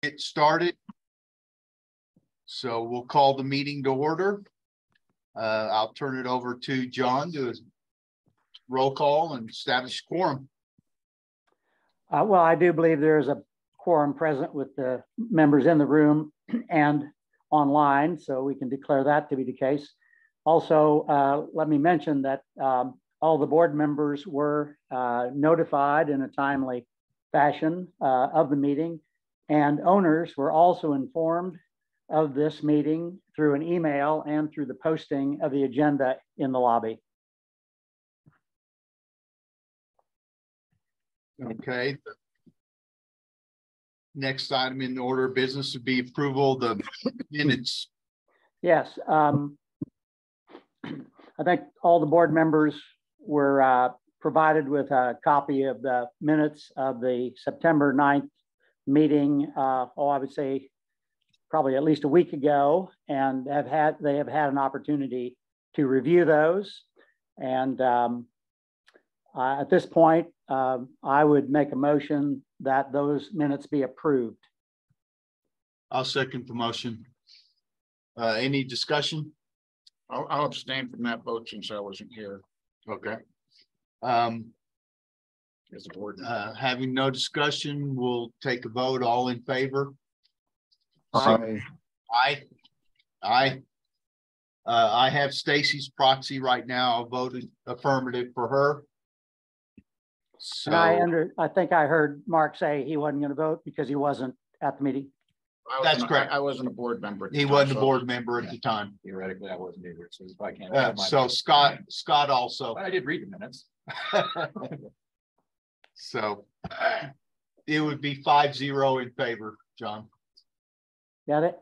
Get started. So we'll call the meeting to order. I'll turn it over to John to do a roll call and establish quorum. Well, I do believe there is a quorum present with the members in the room and online, so we can declare that to be the case. Also, let me mention that all the board members were notified in a timely fashion of the meeting, and owners were also informed of this meeting through an email and through the posting of the agenda in the lobby. Okay. Next item in order of business would be approval of the minutes. Yes. I think all the board members were provided with a copy of the minutes of the September 9th meeting. I would say probably at least a week ago, and they have had an opportunity to review those. And at this point, I would make a motion that those minutes be approved. I'll second the motion. Any discussion? I'll abstain from that vote since I wasn't here. Okay. As a board. Having no discussion, we'll take a vote. All in favor? Aye. Aye. Aye. I have Stacy's proxy right now. I'll vote affirmative for her. So And I think I heard Mark say he wasn't going to vote because he wasn't at the meeting. That's correct. I wasn't a board member. He wasn't a board member at the time. Theoretically, I wasn't either. So if I can't. So Scott also. But I did read the minutes. So it would be 5-0 in favor, John. Got it?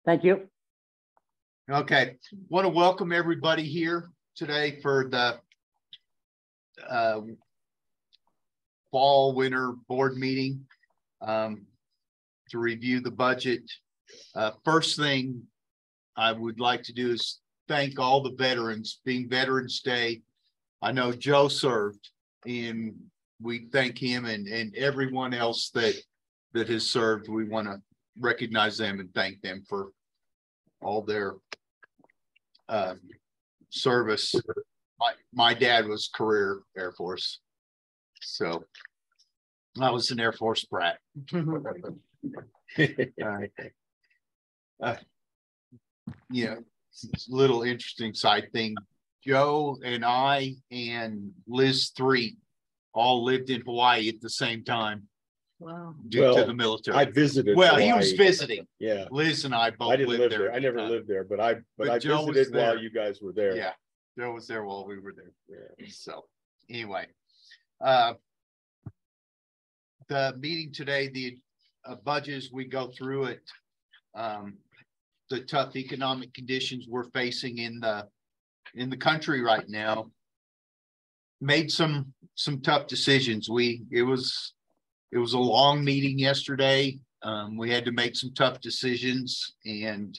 Thank you. Okay. Want to welcome everybody here today for the fall winter board meeting to review the budget. First thing I would like to do is thank all the veterans. Being Veterans Day, I know Joe served, and we thank him and everyone else that has served. We want to recognize them and thank them for all their service. My dad was career Air Force, so I was an Air Force brat. Yeah, little interesting side thing. Joe and I and Liz Three all lived in Hawaii at the same time. Wow. Due to the military. I visited. Well, Hawaii. he was visiting. Yeah. Liz and I both I didn't lived live there. I never lived there, but I Joe was visited while there. you guys were there. Yeah. Joe was there while we were there. Yeah. So anyway, the meeting today, the budget, as we go through it, the tough economic conditions we're facing in the country right now, made some tough decisions. It was a long meeting yesterday. We had to make some tough decisions, and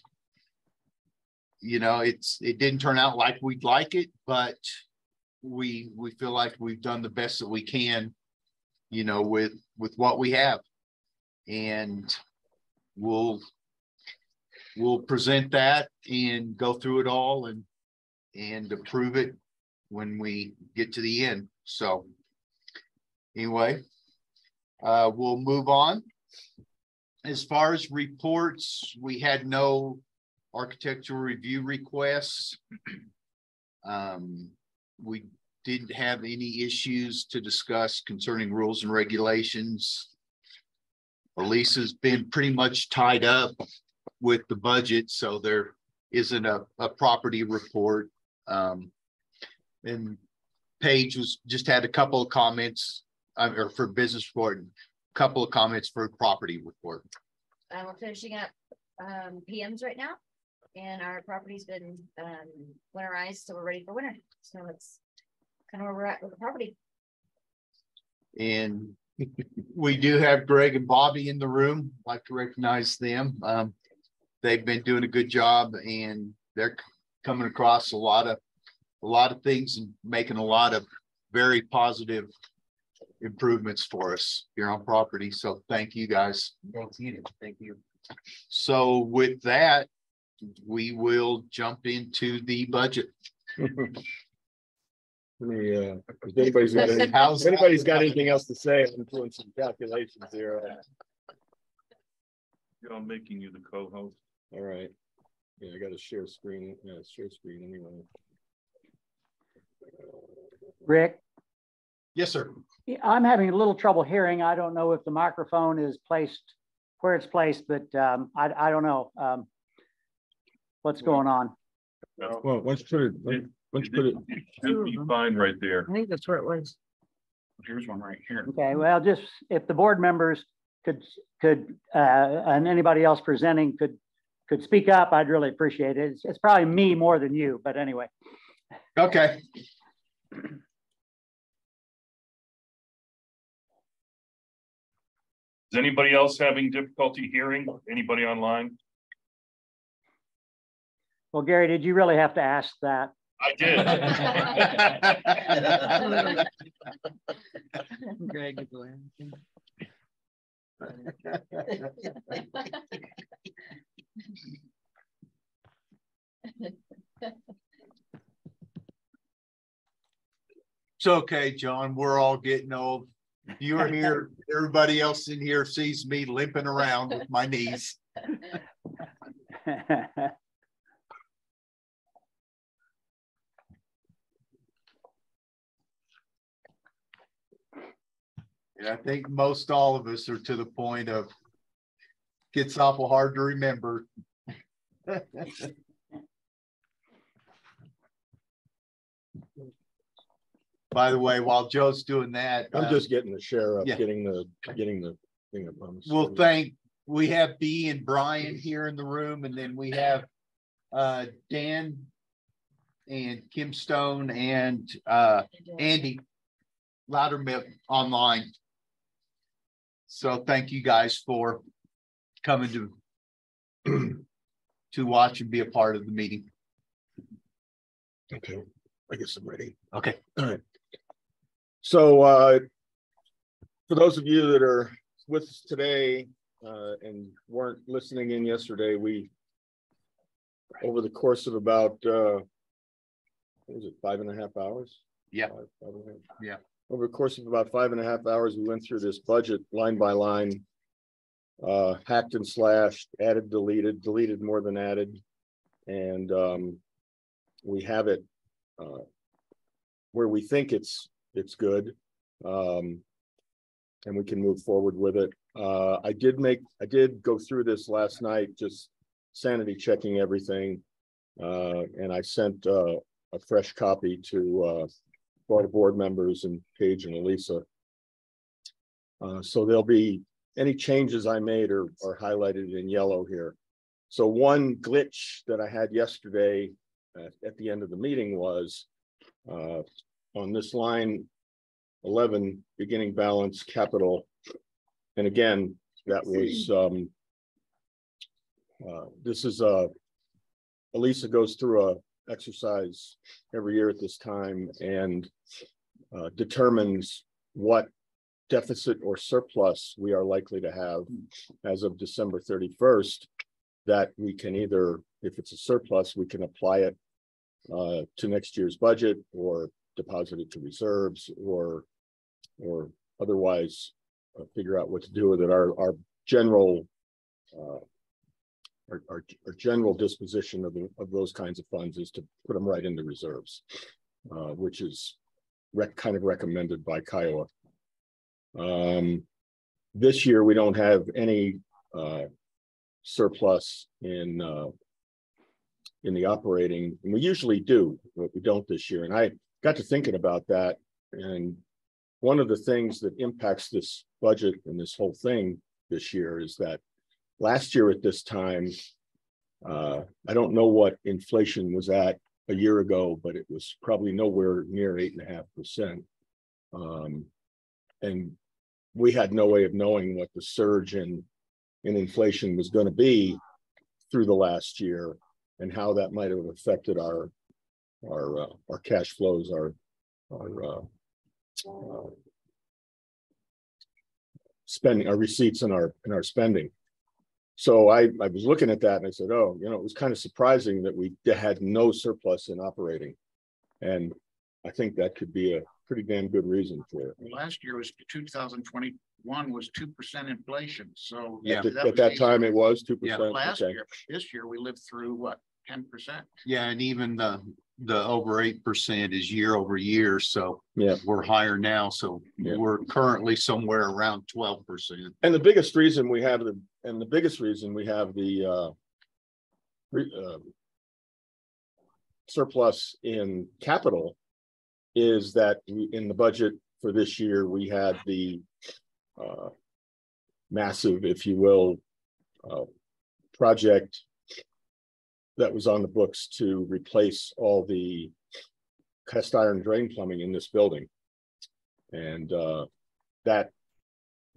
you know, it didn't turn out like we'd like it, but we feel like we've done the best that we can, you know, with what we have, and we'll present that and go through it all and approve it when we get to the end. So anyway, we'll move on. As far as reports, we had no architectural review requests. We didn't have any issues to discuss concerning rules and regulations. Elisa's been pretty much tied up with the budget, so there isn't a property report. And Paige just had a couple of comments or for business report, a couple of comments for property report. We're finishing up PMs right now, and our property's been winterized, so we're ready for winter. So it's kind of where we're at with the property. And we do have Greg and Bobby in the room. I'd like to recognize them. They've been doing a good job, and they're coming across a lot of things and making a lot of very positive improvements for us here on property. So thank you guys. Thank you. Thank you. So with that, we will jump into the budget. If anybody's got any, if anybody's got anything else to say, I'm doing some calculations here. I'm making you the co-host. All right. Yeah, I got to share screen. Yeah, share screen anyway. Rick, Yes, sir. I'm having a little trouble hearing. I don't know if the microphone is placed where it's placed, but I don't know what's going on. No, Well, let's put it. Let's put it. it should be fine right there. I think that's where it was. Here's one right here. Okay, well, just if the board members could and anybody else presenting could speak up, I'd really appreciate it. It's probably me more than you, but anyway. Okay. Is anybody else having difficulty hearing? Anybody online? Well, Gary, did you really have to ask that? I did. Greg, It's okay, John. We're all getting old. You're here. Everybody else in here sees me limping around with my knees. And I think most all of us are to the point of gets awful hard to remember. By the way, while Joe's doing that, I'm just getting the share up, yeah. getting the thing up on the we'll we have B and Brian here in the room, and then we have Dan and Kim Stone and Andy Loudermilk online. So thank you guys for coming to watch and be a part of the meeting. Okay, I guess I'm ready. Okay. All right. So for those of you that are with us today and weren't listening in yesterday, we, over the course of about, what was it, 5.5 hours? Yeah. Five and a half. Yeah. Over the course of about 5.5 hours, we went through this budget line by line, hacked and slashed, added, deleted more than added. And we have it where we think it's good, and we can move forward with it. I did go through this last night, just sanity checking everything, and I sent a fresh copy to all the board members and Paige and Elisa. So there'll be any changes I made are highlighted in yellow here. So one glitch that I had yesterday at the end of the meeting was on this line 11, beginning balance capital. And again, that was, this is Elisa goes through a exercise every year at this time and determines what deficit or surplus we are likely to have as of December 31st, that we can either, if it's a surplus, we can apply it to next year's budget or deposit it to reserves or otherwise figure out what to do with it. Our general our general disposition of those kinds of funds is to put them right into reserves, which is kind of recommended by Kiowa. This year we don't have any surplus in the operating, and we usually do, but we don't this year. And I got to thinking about that, and one of the things that impacts this budget and this whole thing this year is that last year at this time, I don't know what inflation was at a year ago, but it was probably nowhere near 8.5%. And we had no way of knowing what the surge in inflation was going to be through the last year and how that might have affected our cash flows, our spending, our receipts and our spending. So I was looking at that and I said, oh, you know, it was kind of surprising that we had no surplus in operating. And I think that could be a pretty damn good reason for it. Last year was 2021 was 2% inflation. So Yeah. At that time, it was 2%. last Okay. year. This year we lived through what, 10%? Yeah, and even the over 8% is year over year, so Yeah. we're higher now, so Yeah. we're currently somewhere around 12%. And the biggest reason we have the surplus in capital is that in the budget for this year, we had the massive, if you will, project that was on the books to replace all the cast iron drain plumbing in this building. And that,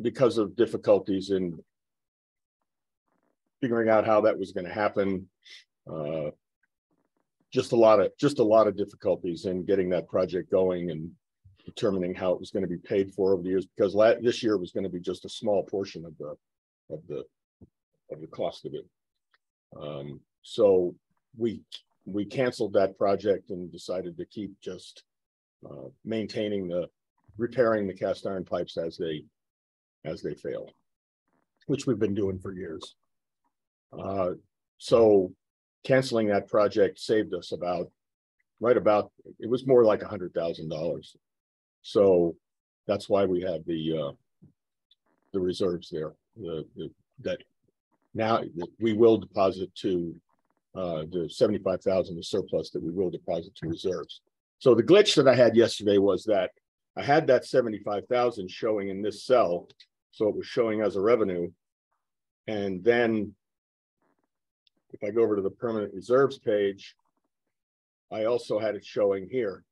because of difficulties in figuring out how that was going to happen, just a lot of difficulties in getting that project going and determining how it was going to be paid for over the years, because this year was going to be just a small portion of the cost of it. So we canceled that project and decided to keep just repairing the cast iron pipes as they fail, which we've been doing for years. So canceling that project saved us it was more like $100,000. So that's why we have the reserves there. That now we will deposit to the 75,000, the surplus that we will deposit to reserves. So the glitch that I had yesterday was that I had that 75,000 showing in this cell, so it was showing as a revenue, and then if I go over to the permanent reserves page, I also had it showing here.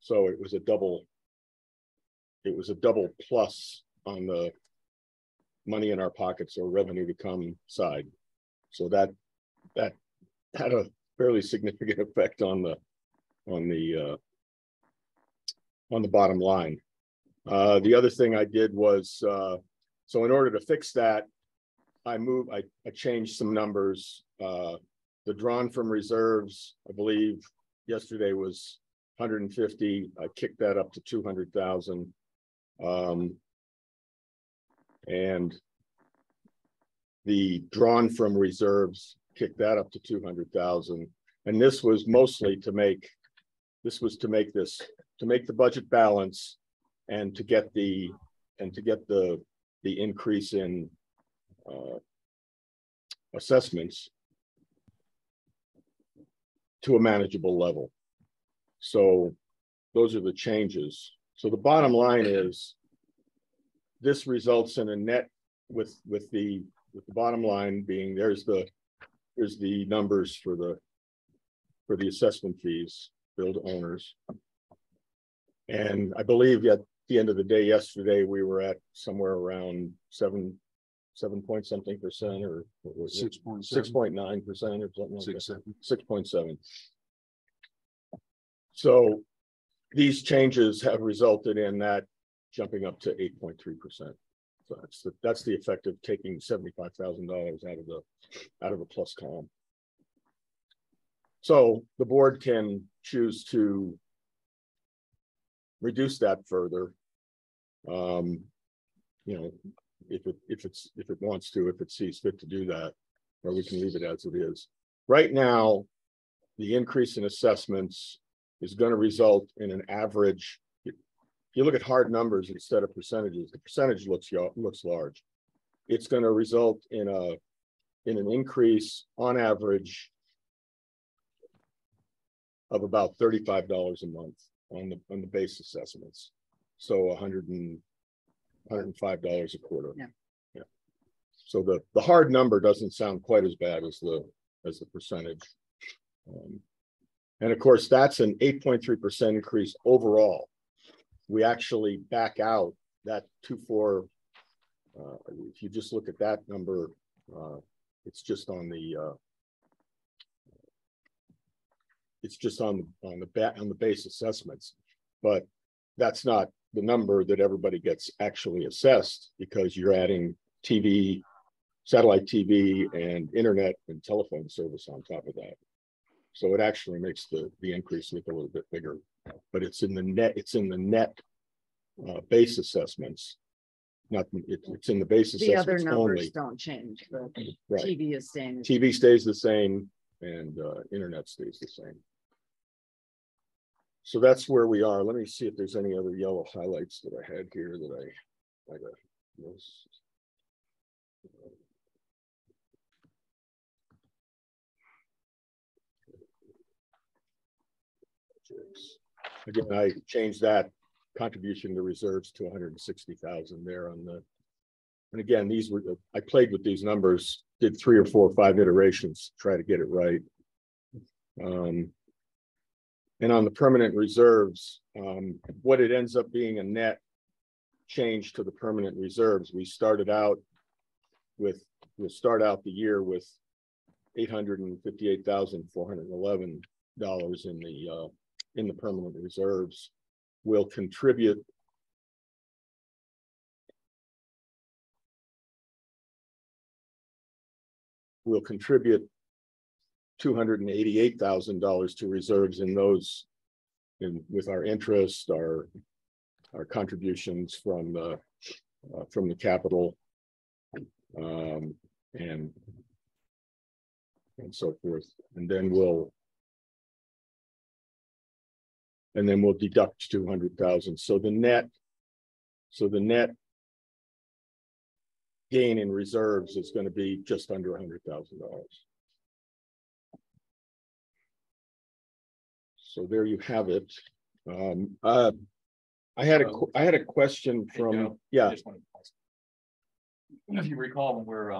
So it was a double plus on the money in our pockets or revenue to come side. So that had a fairly significant effect on the bottom line. The other thing I did was, so in order to fix that, I changed some numbers. The drawn from reserves, I believe yesterday was 150. I kicked that up to 200,000. And the drawn from reserves, kicked that up to 200,000. And this was mostly to make the budget balance and to get the increase in assessments to a manageable level. So those are the changes. So the bottom line is this results in a net with the bottom line being there's the numbers for the assessment fees billed to owners. And I believe at the end of the day yesterday we were at somewhere around 7 point something percent, or 6.9% or something like that. 6.7. So these changes have resulted in that jumping up to 8.3%. So that's the effect of taking $75,000 out of the plus column. So the board can choose to reduce that further. You know, if it wants to, if it sees fit to do that, or we can leave it as it is. Right now, the increase in assessments is going to result in an average. If you look at hard numbers instead of percentages, the percentage looks large. It's going to result in an increase on average of about $35 a month on the base assessments. So $105 a quarter. Yeah. So the hard number doesn't sound quite as bad as the percentage. And of course, that's an 8.3% increase overall. We actually back out that 2.4. If you just look at that number, it's just on the base assessments, but that's not the number that everybody gets actually assessed, because you're adding TV, satellite TV and internet and telephone service on top of that. So it actually makes the increase look a little bit bigger, but it's in the net base assessments. Not, it's in the base The other assessments numbers only. don't change, but Right. TV is staying. TV stays the same and internet stays the same. So that's where we are. Let me see if there's any other yellow highlights that I had here that I got. Again, I changed that contribution to reserves to 160,000 there on the. And again, these were, I played with these numbers, did 3 or 4 or 5 iterations, to try to get it right. And on the permanent reserves, what it ends up being a net change to the permanent reserves. We started out with, we'll start out the year with $858,411 in the permanent reserves. We'll contribute $288,000 to reserves in those, with our interest, our contributions from the capital, and so forth, and then we'll deduct 200,000. So the net gain in reserves is going to be just under $100,000. So there you have it. I had a question from, yeah. If you recall, when we're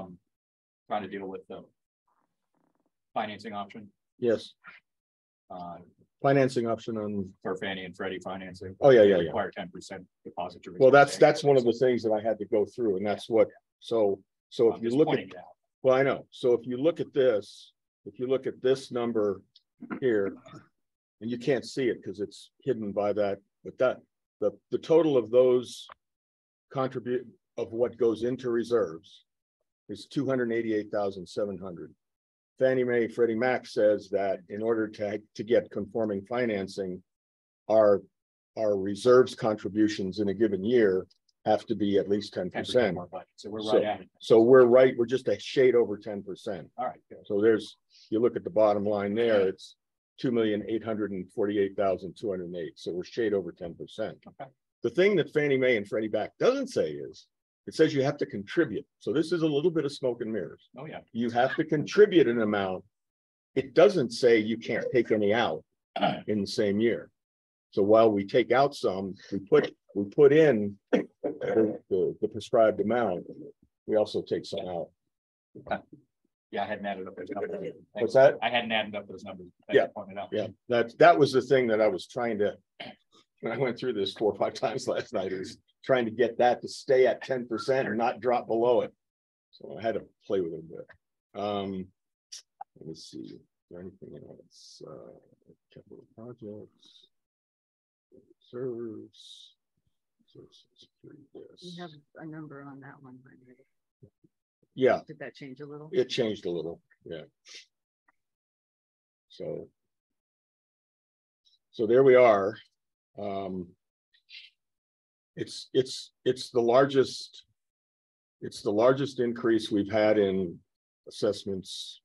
trying to deal with the financing option. Yes. Financing option on For Fannie and Freddie financing. Oh, yeah, they yeah, require 10% deposit to. Well, that's one of the things that I had to go through, and that's what. So if you look at, well, I know. So if you look at this number here, and you can't see it because it's hidden by that, but the total of those contribute of what goes into reserves is 288,700. Fannie Mae, Freddie Mac says that in order to get conforming financing, our reserves contributions in a given year have to be at least 10%. So we're right at it. So we're just a shade over 10%. All right. Good. So you look at the bottom line there, it's 2,848,208. So we're shade over 10%. Okay. The thing that Fannie Mae and Freddie Mac doesn't say is, it says you have to contribute. So this is a little bit of smoke and mirrors. Oh yeah. You have to contribute an amount. It doesn't say you can't take any out in the same year. So while we take out some, we put in the prescribed amount. We also take some out. Yeah, I hadn't added up those numbers. What's that? I hadn't added up those numbers. Yeah. Pointed out. Yeah, that was the thing that I was trying to, when I went through this 4 or 5 times last night, is trying to get that to stay at 10% or not drop below it. So I had to play with it a bit. Let me see, is there anything else? Capital projects, serves. You have a number on that one. Yeah, Did that change a little? it changed a little, yeah. So there we are. It's the largest increase we've had in assessments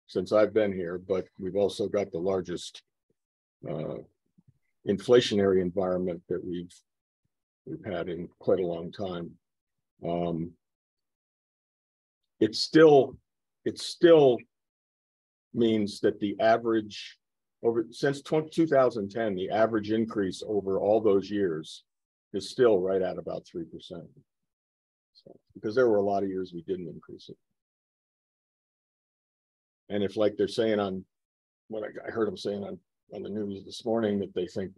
since I've been here, but we've also got the largest inflationary environment that we've had in quite a long time. It still means that the average since 2010, the average increase over all those years is still right at about 3%. So, because there were a lot of years we didn't increase it. And if, like they're saying on what I heard them saying on the news this morning, that they think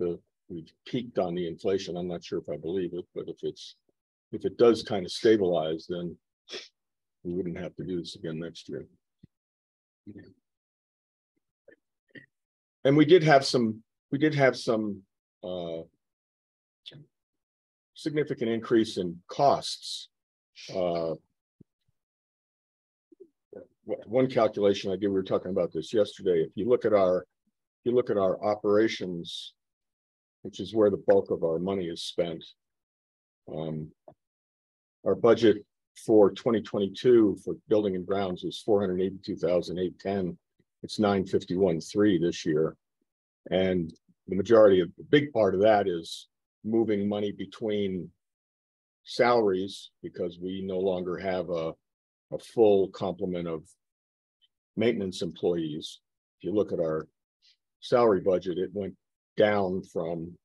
we've peaked on the inflation, I'm not sure if I believe it, but if it does kind of stabilize, then we wouldn't have to do this again next year. And we did have some significant increase in costs. One calculation I did, we were talking about this yesterday. If you look at our operations, which is where the bulk of our money is spent. Our budget for 2022 for building and grounds was $482,810. It's $951,300 this year. And the majority of the big part of that is moving money between salaries because we no longer have a full complement of maintenance employees. If you look at our salary budget, it went down from,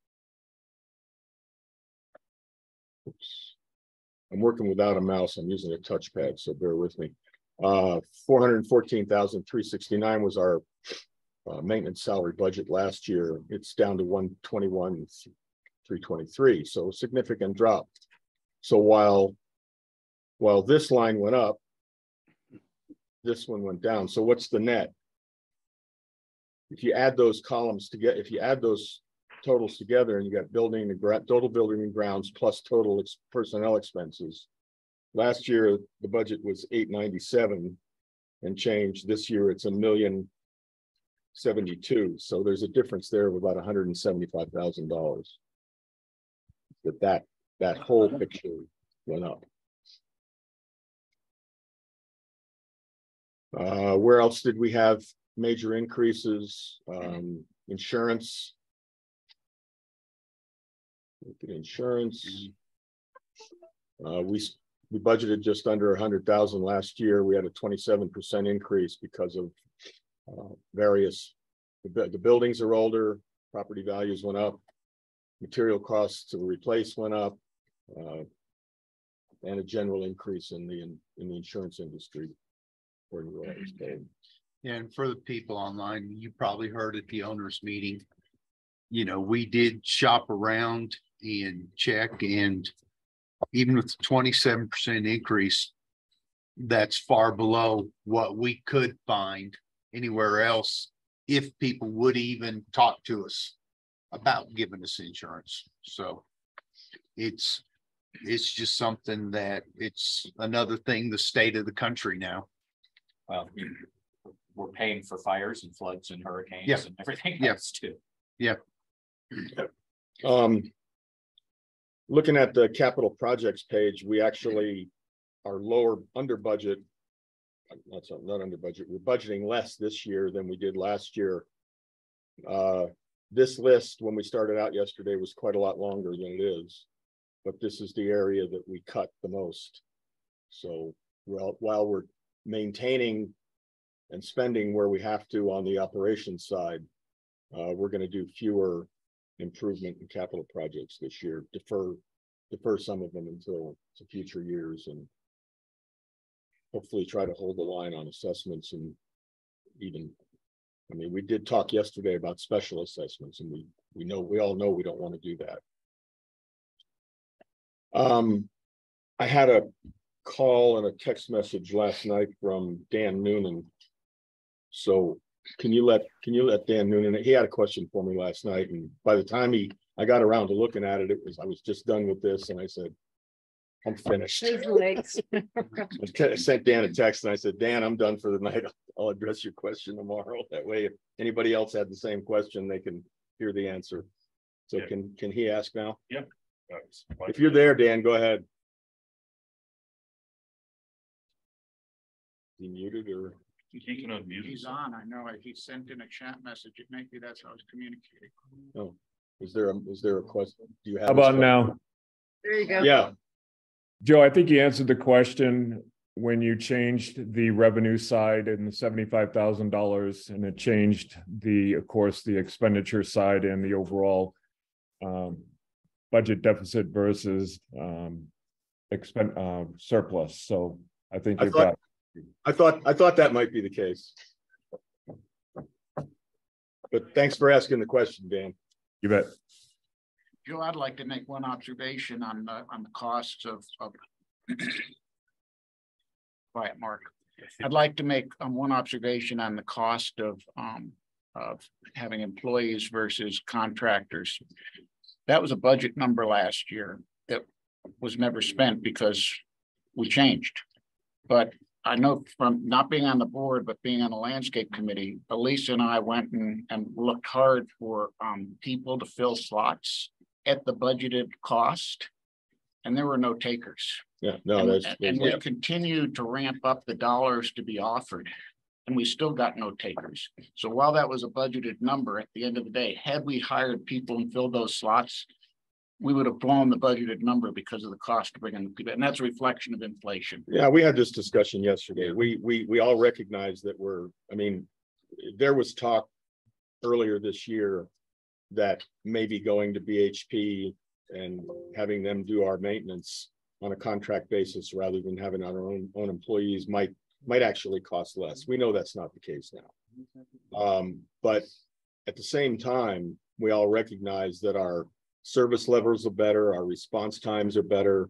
I'm working without a mouse, I'm using a touchpad, so bear with me. 414,369 was our maintenance salary budget last year. It's down to 121,323, so a significant drop. So while this line went up, this one went down. So what's the net? If you add those columns together, if you add those totals together, and you got total building and grounds plus total personnel expenses. Last year the budget was 897 and change. This year it's $1,072,000. So there's a difference there of about $175,000. That whole picture went up. Where else did we have major increases? Insurance. Look at insurance. We budgeted just under 100,000 last year. We had a 27% increase because of various. The buildings are older, property values went up, material costs to replace went up, and a general increase in the insurance industry. And for the people online, you probably heard at the owners meeting, you know, we did shop around and check, and even with the 27% increase, that's far below what we could find anywhere else if people would even talk to us about giving us insurance. So it's just something that it's another thing, the state of the country now. Well, we're paying for fires and floods and hurricanes Yeah. and everything Yeah. else too. Yeah. Looking at the capital projects page, we actually are lower under budget. Not under budget. We're budgeting less this year than we did last year. This list, when we started out yesterday, was quite a lot longer than it is, but this is the area that we cut the most. So while we're maintaining and spending where we have to on the operations side, we're going to do fewer improvement in capital projects this year, defer some of them until to future years, and hopefully try to hold the line on assessments. And even, I mean, we did talk yesterday about special assessments, and we all know we don't want to do that. I had a call and a text message last night from Dan Noonan. So can you let Dan Noonan, he had a question for me last night, and by the time I got around to looking at it, I was just done with this, and I said, I'm finished. I sent Dan a text and I said, Dan, I'm done for the night. I'll address your question tomorrow. That way, if anybody else had the same question, they can hear the answer. So Yeah. can he ask now? Yeah. If you're there, Dan, go ahead. He muted or? He can unmute. He's on. I know he sent in a chat message. It might be that's how he's communicating. No. Is there a question? Do you have? How about now? There you go. Yeah. Joe, I think you answered the question when you changed the revenue side and the $75,000, and it changed of course, the expenditure side and the overall budget deficit versus surplus. So I think you've got. I thought that might be the case. But thanks for asking the question, Dan. You bet. Joe, I'd like to make one observation on the costs of quiet, Mark. I'd like to make one observation on the cost of having employees versus contractors. That was a budget number last year. that was never spent because we changed. But I know from not being on the board, but being on the landscape committee, Elisa and I went and looked hard for people to fill slots at the budgeted cost. And there were no takers. Yeah, no, And we continued to ramp up the dollars to be offered. And we still got no takers. So while that was a budgeted number, at the end of the day, had we hired people and filled those slots, we would have blown the budgeted number because of the cost to bring in the people. And that's a reflection of inflation. Yeah, we had this discussion yesterday. We all recognize that there was talk earlier this year that maybe going to BHP and having them do our maintenance on a contract basis rather than having our own employees might actually cost less. We know that's not the case now. But at the same time, we all recognize that our service levels are better, our response times are better.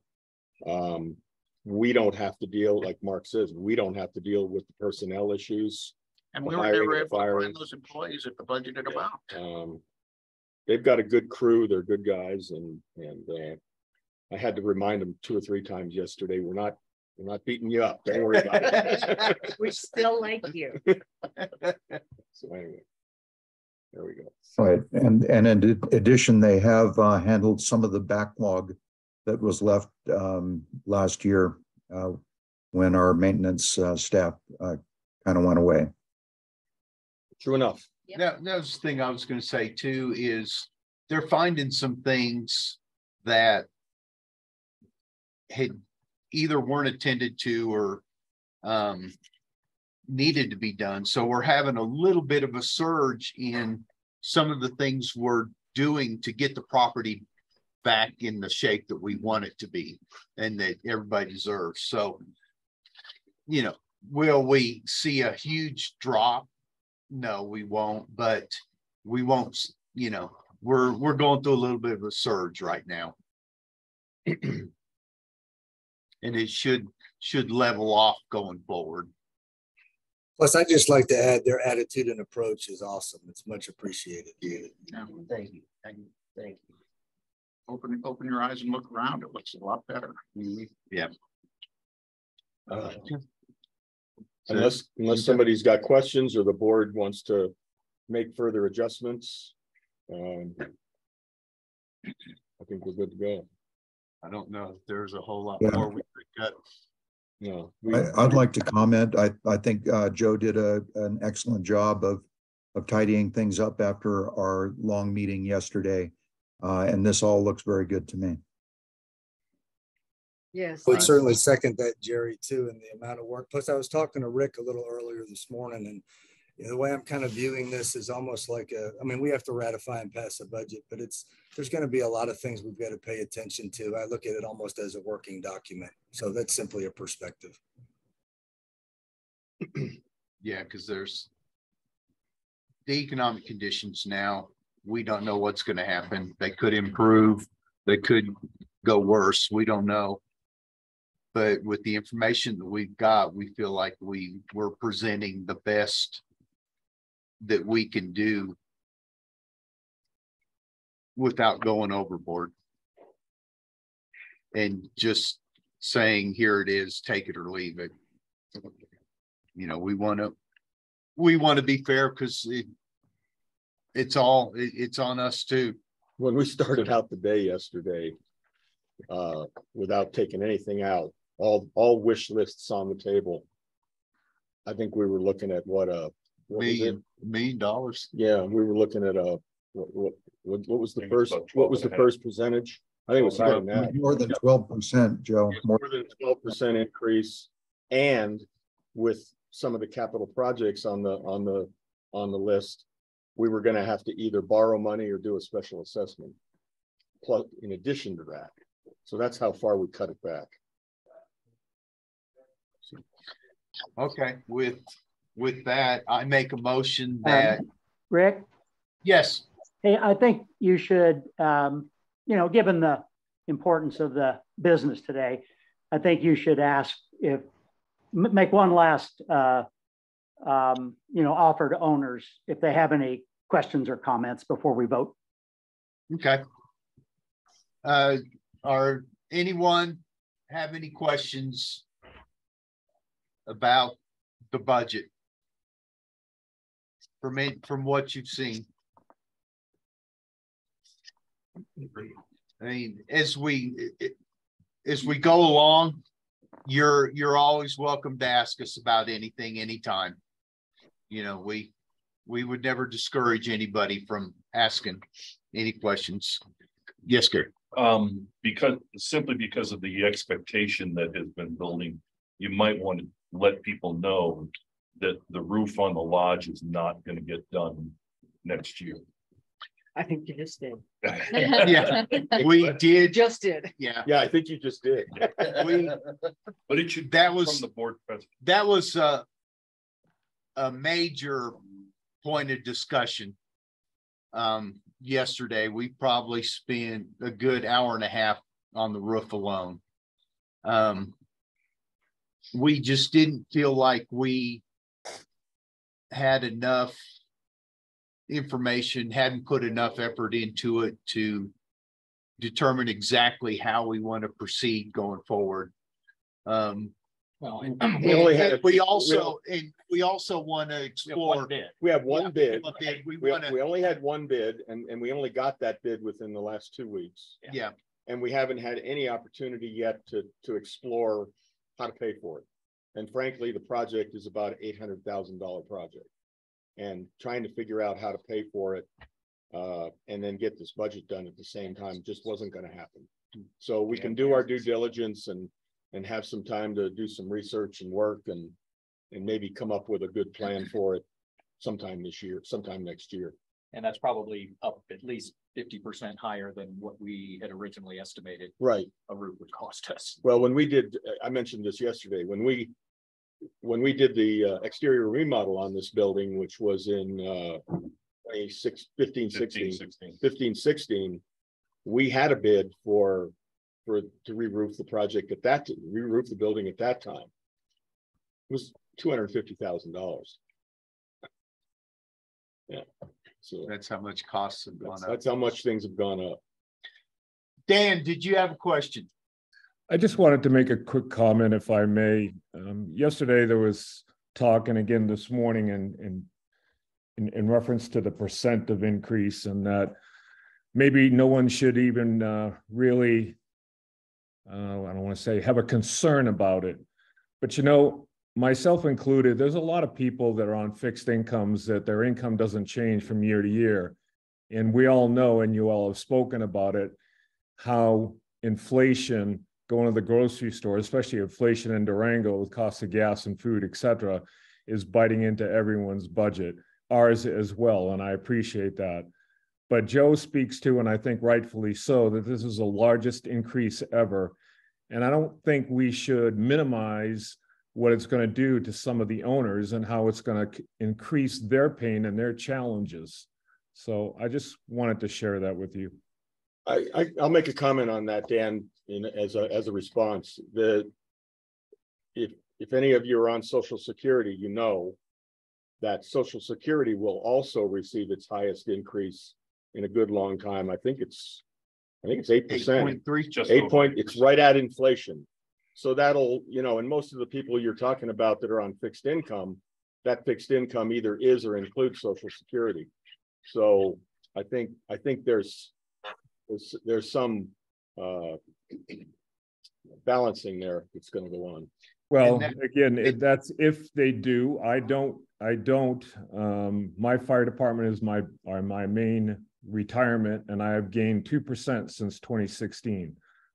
We don't have to deal, like Mark says, we don't have to deal with the personnel issues. And we were never able to find those employees at the budgeted amount. They've got a good crew, they're good guys, and I had to remind them 2 or 3 times yesterday, we're not beating you up. Don't worry about it. We still like you. So anyway, there we go. Right, and in addition, they have handled some of the backlog that was left last year when our maintenance staff kind of went away. True enough. That was the thing I was going to say too, is they're finding some things that had either weren't attended to or needed to be done. So we're having a little bit of a surge in some of the things we're doing to get the property back in the shape that we want it to be and that everybody deserves. So, will we see a huge drop? No, we won't, but we won't, we're going through a little bit of a surge right now. And it should level off going forward. Plus, I'd just like to add their attitude and approach is awesome. It's much appreciated. Yeah. Thank you. Thank you. Open your eyes and look around. It looks a lot better. Yeah. Unless somebody's got questions or the board wants to make further adjustments, I think we're good to go. I don't know if there's a whole lot Yeah. more we could cut. No, I'd like to comment. I think Joe did an excellent job of tidying things up after our long meeting yesterday. And this all looks very good to me. Yes. I would certainly second that, Jerry, too, and the amount of work. Plus, I was talking to Rick a little earlier this morning, and the way I'm kind of viewing this is almost like we have to ratify and pass a budget, but there's going to be a lot of things we've got to pay attention to. I look at it almost as a working document. So that's simply a perspective. Yeah, because there's the economic conditions now. We don't know what's going to happen. They could improve. They could go worse. We don't know. But with the information that we've got, we feel like we're presenting the best that we can do without going overboard. And just saying, here it is, take it or leave it. We want to be fair because it's on us too. When we started out the day yesterday, without taking anything out, all wish lists on the table, I think we were looking at $1 million. Yeah, we were looking at what was the first percentage? I think it was higher than that. More than 12%, Joe. More than 12% increase, and with some of the capital projects on the list, we were going to have to either borrow money or do a special assessment. Plus, in addition to that, so that's how far we cut it back. Okay, with that, I make a motion that Rick? yes. Hey, I think you should, given the importance of the business today, I think you should make one last, offer to owners if they have any questions or comments before we vote. Okay. anyone have any questions about the budget? From what you've seen? I mean, as we go along, you're always welcome to ask us about anything, anytime. You know, we would never discourage anybody from asking any questions. Yes, Gary. Simply because of the expectation that has been building, you might want to let people know that the roof on the lodge is not going to get done next year. I think you just did. Yeah, we did. Just did. Yeah. Yeah, I think you just did. But it should. That was from the board president. That was a major point of discussion. Yesterday, we probably spent a good hour and a half on the roof alone. We just didn't feel like we had enough information, hadn't put enough effort into it to determine exactly how we want to proceed going forward. Well, we also want to explore. We have one bid. We only had one bid, and we only got that bid within the last 2 weeks. Yeah. And we haven't had any opportunity yet to explore how to pay for it. And frankly, the project is about $800,000 project. And trying to figure out how to pay for it and then get this budget done at the same time just wasn't going to happen. So we can do our due diligence and have some time to do some research and work and maybe come up with a good plan for it sometime next year. And that's probably up at least 50% higher than what we had originally estimated. Right. A roof would cost us. Well, when we did, I mentioned this yesterday, when we did the exterior remodel on this building, which was in 15, 16, we had a bid to re-roof the project at that, re-roof the building at that time. It was $250,000. Yeah. So that's how much costs have gone up. That's how much things have gone up. Dan, did you have a question? I just wanted to make a quick comment, if I may. Yesterday, there was talk, and again this morning, in reference to the percent of increase, and that maybe no one should even really, I don't want to say have a concern about it. But, you know, myself included, there's a lot of people that are on fixed incomes that their income doesn't change from year to year. And we all know, and you all have spoken about it, how inflation, going to the grocery store, especially inflation in Durango with cost of gas and food, et cetera, is biting into everyone's budget, ours as well. And I appreciate that. But Joe speaks to, and I think rightfully so, that this is the largest increase ever. And I don't think we should minimize what it's going to do to some of the owners and how it's going to increase their pain and their challenges. So I just wanted to share that with you. I'll make a comment on that, Dan, as a response. If any of you are on Social Security, you know that Social Security will also receive its highest increase in a good long time. I think it's 8%. 8.3. It's right at inflation. So that'll, you know, and most of the people you're talking about that are on fixed income, that fixed income either is or includes Social Security. So I think there's some balancing there that's going to go on. Well, again, that's if they do. I don't. My fire department is my main retirement, and I have gained 2% since 2016,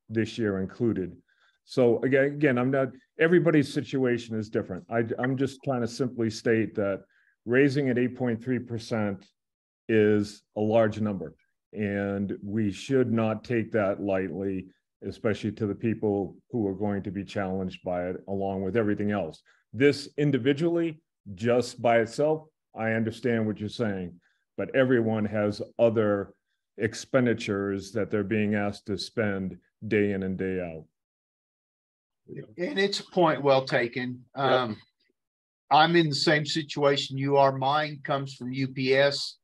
this year included. So again, I'm not. Everybody's situation is different. I'm just trying to simply state that raising at 8.3% is a large number, and we should not take that lightly, especially to the people who are going to be challenged by it, along with everything else. This individually, just by itself, I understand what you're saying, but everyone has other expenditures that they're being asked to spend day in and day out. And it's a point well taken. Yep. I'm in the same situation you are. Mine comes from UPS.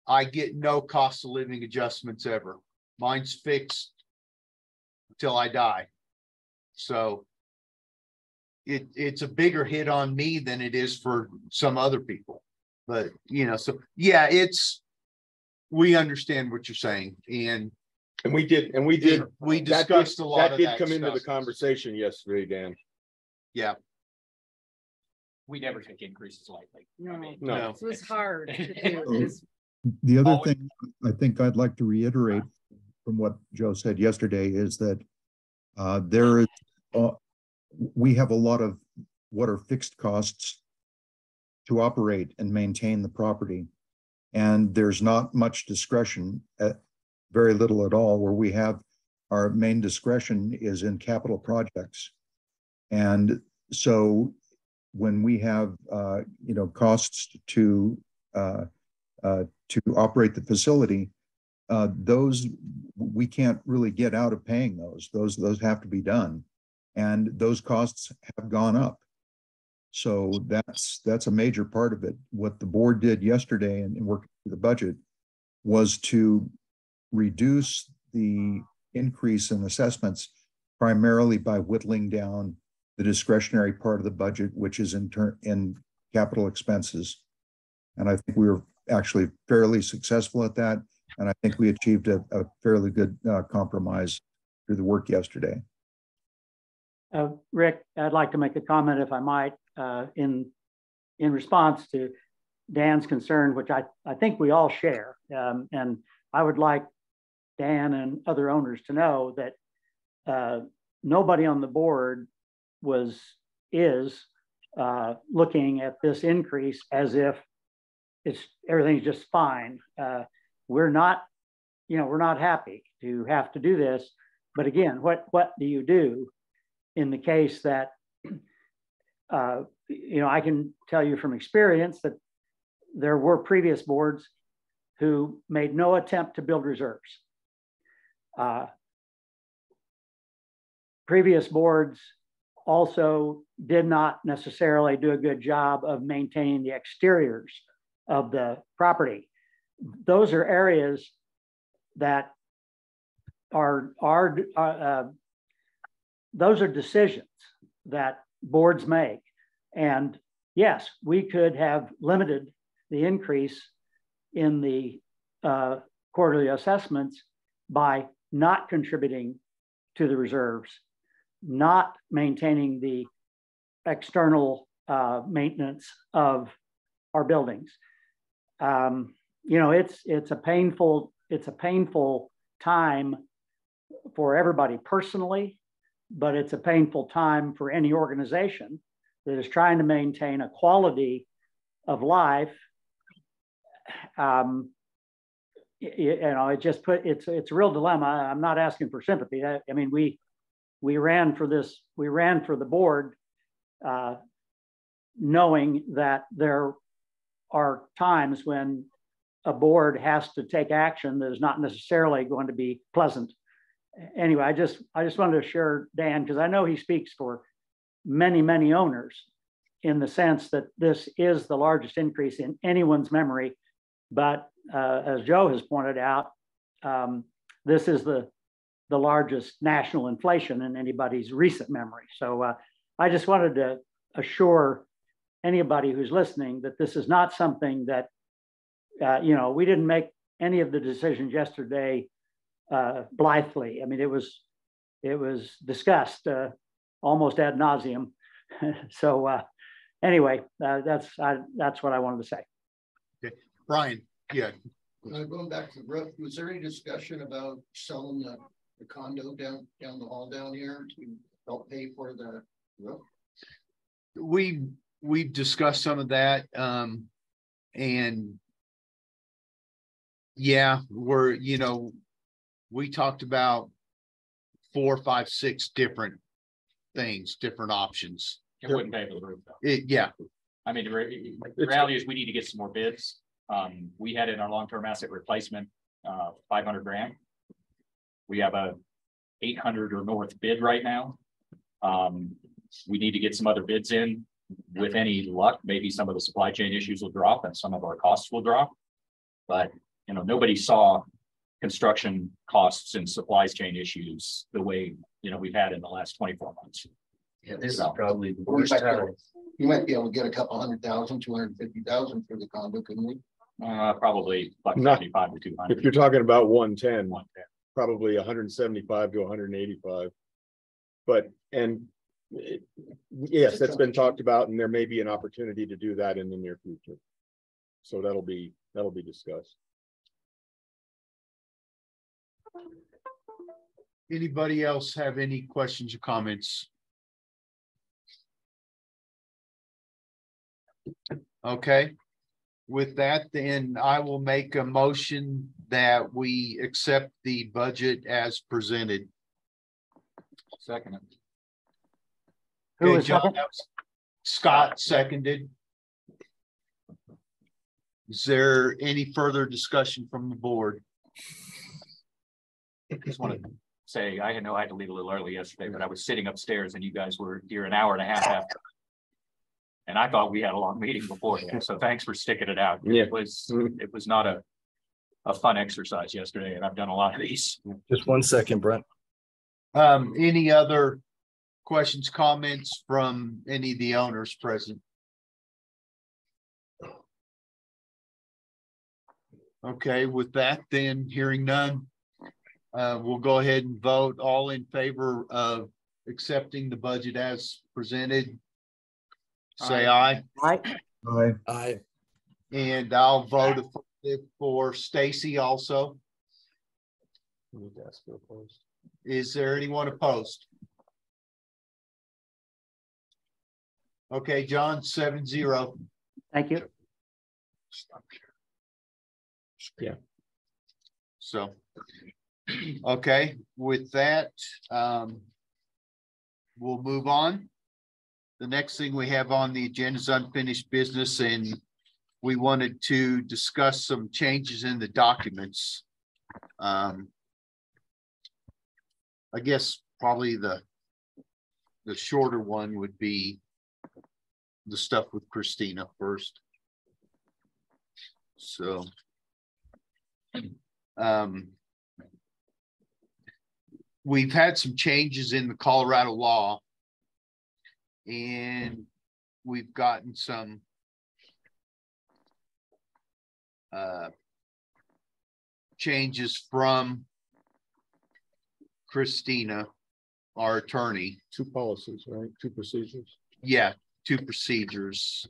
I get no cost of living adjustments ever. Mine's fixed till I die. So it's a bigger hit on me than it is for some other people. But, you know, so yeah, we understand what you're saying. And we did, we discussed a lot of that that did come into the stuff. conversation yesterday, Dan. Yeah. We never take increases lightly. I mean, No. It was hard to do. Oh. It was- The other Always. thing I think I'd like to reiterate from what Joe said yesterday is that there is, we have a lot of what are fixed costs to operate and maintain the property. And there's not much discretion, very little at all, where we have our main discretion is in capital projects. And so when we have, you know, costs to operate the facility, those we can't really get out of paying those. Those have to be done, and those costs have gone up. So that's a major part of it. What the board did yesterday in working through the budget was to reduce the increase in assessments primarily by whittling down the discretionary part of the budget, which is in capital expenses. And I think we were actually fairly successful at that. And I think we achieved a fairly good compromise through the work yesterday. Rick, I'd like to make a comment, if I might, in response to Dan's concern, which I think we all share. And I would like Dan and other owners to know that nobody on the board is looking at this increase as if everything's just fine. We're not happy to have to do this. But again, what do you do in the case that, you know, I can tell you from experience that there were previous boards who made no attempt to build reserves. Previous boards also did not necessarily do a good job of maintaining the exteriors of the property. Those are areas that those are decisions that boards make. And yes, we could have limited the increase in the quarterly assessments by not contributing to the reserves, not maintaining the external maintenance of our buildings. You know, it's a painful time for everybody personally, but it's a painful time for any organization that is trying to maintain a quality of life. You know, it's a real dilemma. I'm not asking for sympathy. I mean, we ran for the board, knowing that there are times when a board has to take action that is not necessarily going to be pleasant. Anyway, I just wanted to share Dan, because I know he speaks for many, many owners in the sense that this is the largest increase in anyone's memory. But as Joe has pointed out, this is the largest national inflation in anybody's recent memory. So I just wanted to assure anybody who's listening that this is not something that, you know, we didn't make any of the decisions yesterday blithely. I mean, it was discussed almost ad nauseum. So anyway, that's what I wanted to say. Okay, Brian. Yeah. Going back to the roof, was there any discussion about selling the condo down the hall down here to help pay for the roof? We've discussed some of that, and yeah, we talked about 4, 5, 6 different things, different options. It wouldn't pay for the roof though. Yeah. I mean, the reality is we need to get some more bids. We had in our long-term asset replacement, 500 grand. We have a 800 or north bid right now. We need to get some other bids in. With any luck, maybe some of the supply chain issues will drop and some of our costs will drop. But, you know, nobody saw construction costs and supplies chain issues the way, we've had in the last 24 months. Yeah, this is So, probably the worst time. You might be able to get a couple 100,000, 250,000 for the condo, couldn't we? probably like Not- 75 to 200. If you're talking about 110, 110. probably 175 to 185. But, yes, that's been talked about, and there may be an opportunity to do that in the near future. So that'll be discussed. Anybody else have any questions or comments? Okay, with that, then I will make a motion that we accept the budget as presented. Second. Who Okay, was John, second? that was Scott seconded. Is there any further discussion from the board? I just want to say, I know I had to leave a little early yesterday, but I was sitting upstairs and you guys were here an hour and a half after. And I thought we had a long meeting beforehand, so thanks for sticking it out. Yeah. It was not a fun exercise yesterday, and I've done a lot of these. Just 1 second, Brent. Any other questions, comments from any of the owners present? Okay, with that, then hearing none, we'll go ahead and vote. All in favor of accepting the budget as presented, say aye. Aye. And I'll vote affirmative for Stacy also. Is there anyone opposed? Okay, John, 7-0. Thank you. Yeah. So, okay, with that, we'll move on. The next thing we have on the agenda is unfinished business, and we wanted to discuss some changes in the documents. I guess probably the shorter one would be the stuff with Christina first. So, we've had some changes in the Colorado law, and we've gotten some changes from Christina, our attorney. 2 policies, right? 2 procedures. Yeah, 2 procedures.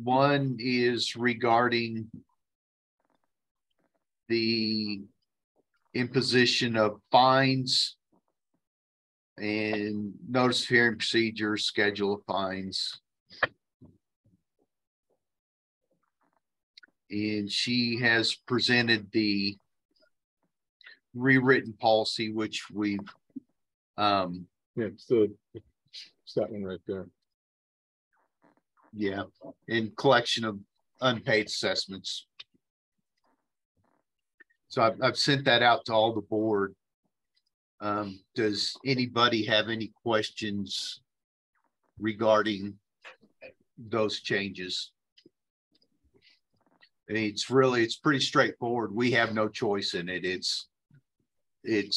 One is regarding the imposition of fines and notice of hearing procedure, schedule of fines. And she has presented the rewritten policy, which we've Yeah, it's that one right there. yeah, and collection of unpaid assessments. So I've sent that out to all the board. Does anybody have any questions regarding those changes? It's pretty straightforward. We have no choice in it. It's a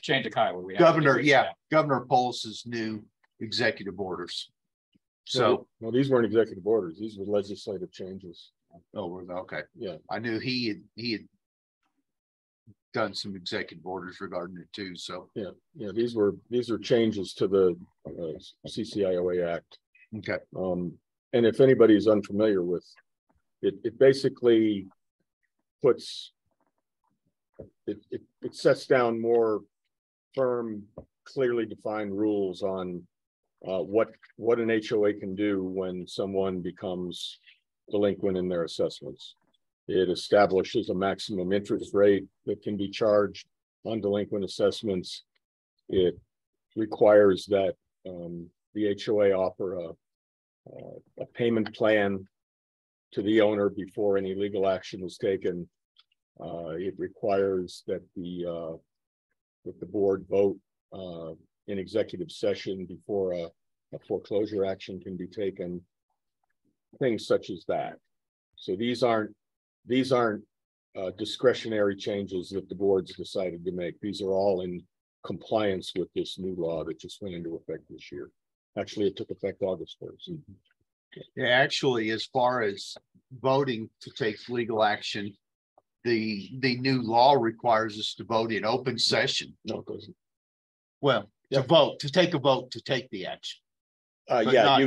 change of Kyle. Governor Polis's new executive orders. So, no, these weren't executive orders. These were legislative changes. oh, okay. Yeah. I knew he had done some executive orders regarding it too. So, Yeah. These are changes to the CCIOA Act. okay. And if anybody's unfamiliar with it, basically puts it sets down more firm, clearly defined rules on what an HOA can do when someone becomes delinquent in their assessments. It establishes a maximum interest rate that can be charged on delinquent assessments. It requires that the HOA offer a payment plan to the owner before any legal action is taken. It requires that the that the board vote in executive session before a foreclosure action can be taken. Things such as that. So these aren't discretionary changes that the board's decided to make. These are all in compliance with this new law that just went into effect this year. Actually, it took effect August 1st. Yeah, actually, as far as voting to take legal action, the new law requires us to vote in open session. No, it doesn't. Well, to take a vote to take the action. But Yeah,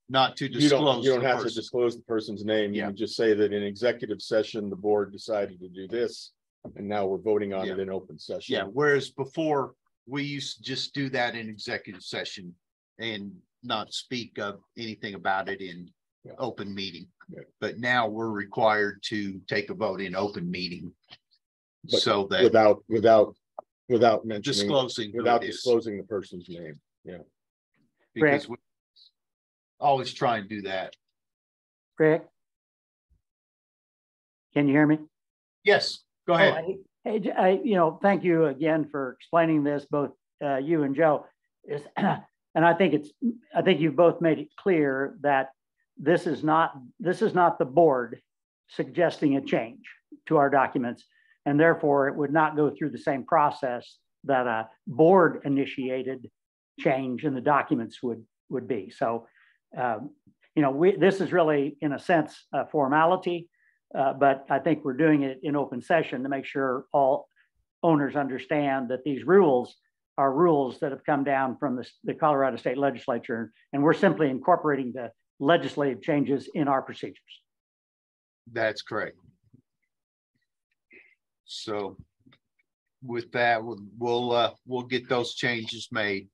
not to disclose. you don't the have to person. disclose the person's name. You Yeah. can just say that in executive session, the board decided to do this, and now we're voting on it in open session. Yeah, whereas before, we used to just do that in executive session and not speak of anything about it in open meeting. Yeah. But now we're required to take a vote in open meeting. But So that without mentioning, disclosing who without it is. disclosing the person's name. Yeah. Because we always try and do that. Rick? Can you hear me? Yes, go ahead. Hey, thank you again for explaining this, both you and Joe. And I think you've both made it clear that this is not the board suggesting a change to our documents, and therefore it would not go through the same process that a board initiated change in the documents would be. So, this is really, in a sense, a formality, but I think we're doing it in open session to make sure all owners understand that these rules are rules that have come down from the Colorado State Legislature, and we're simply incorporating the legislative changes in our procedures. That's correct. So with that, we'll get those changes made.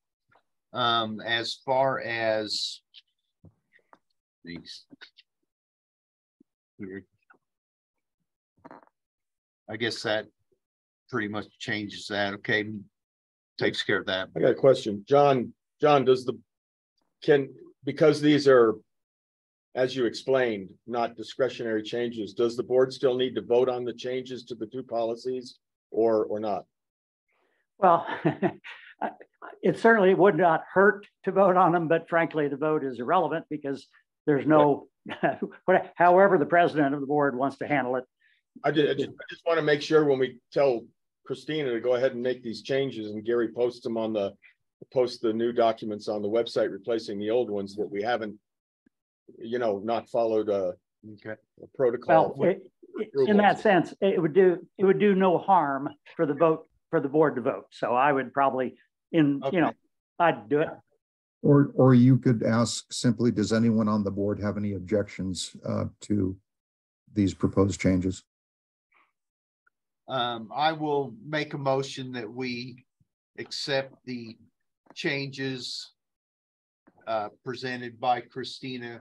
As far as these, I guess that pretty much changes that. Okay, takes care of that. I got a question. John, because these are, as you explained, not discretionary changes, does the board still need to vote on the changes to the two policies or not? Well, it certainly would not hurt to vote on them, but frankly, the vote is irrelevant because there's no, however the president of the board wants to handle it. I just want to make sure when we tell Christina to go ahead and make these changes and Gary posts them post the new documents on the website, replacing the old ones, that we haven't, not followed a protocol. Well, in that sense, it would do no harm for the board to vote. So I would probably, I'd do it. Or you could ask simply, does anyone on the board have any objections to these proposed changes? I will make a motion that we accept the changes presented by Christina.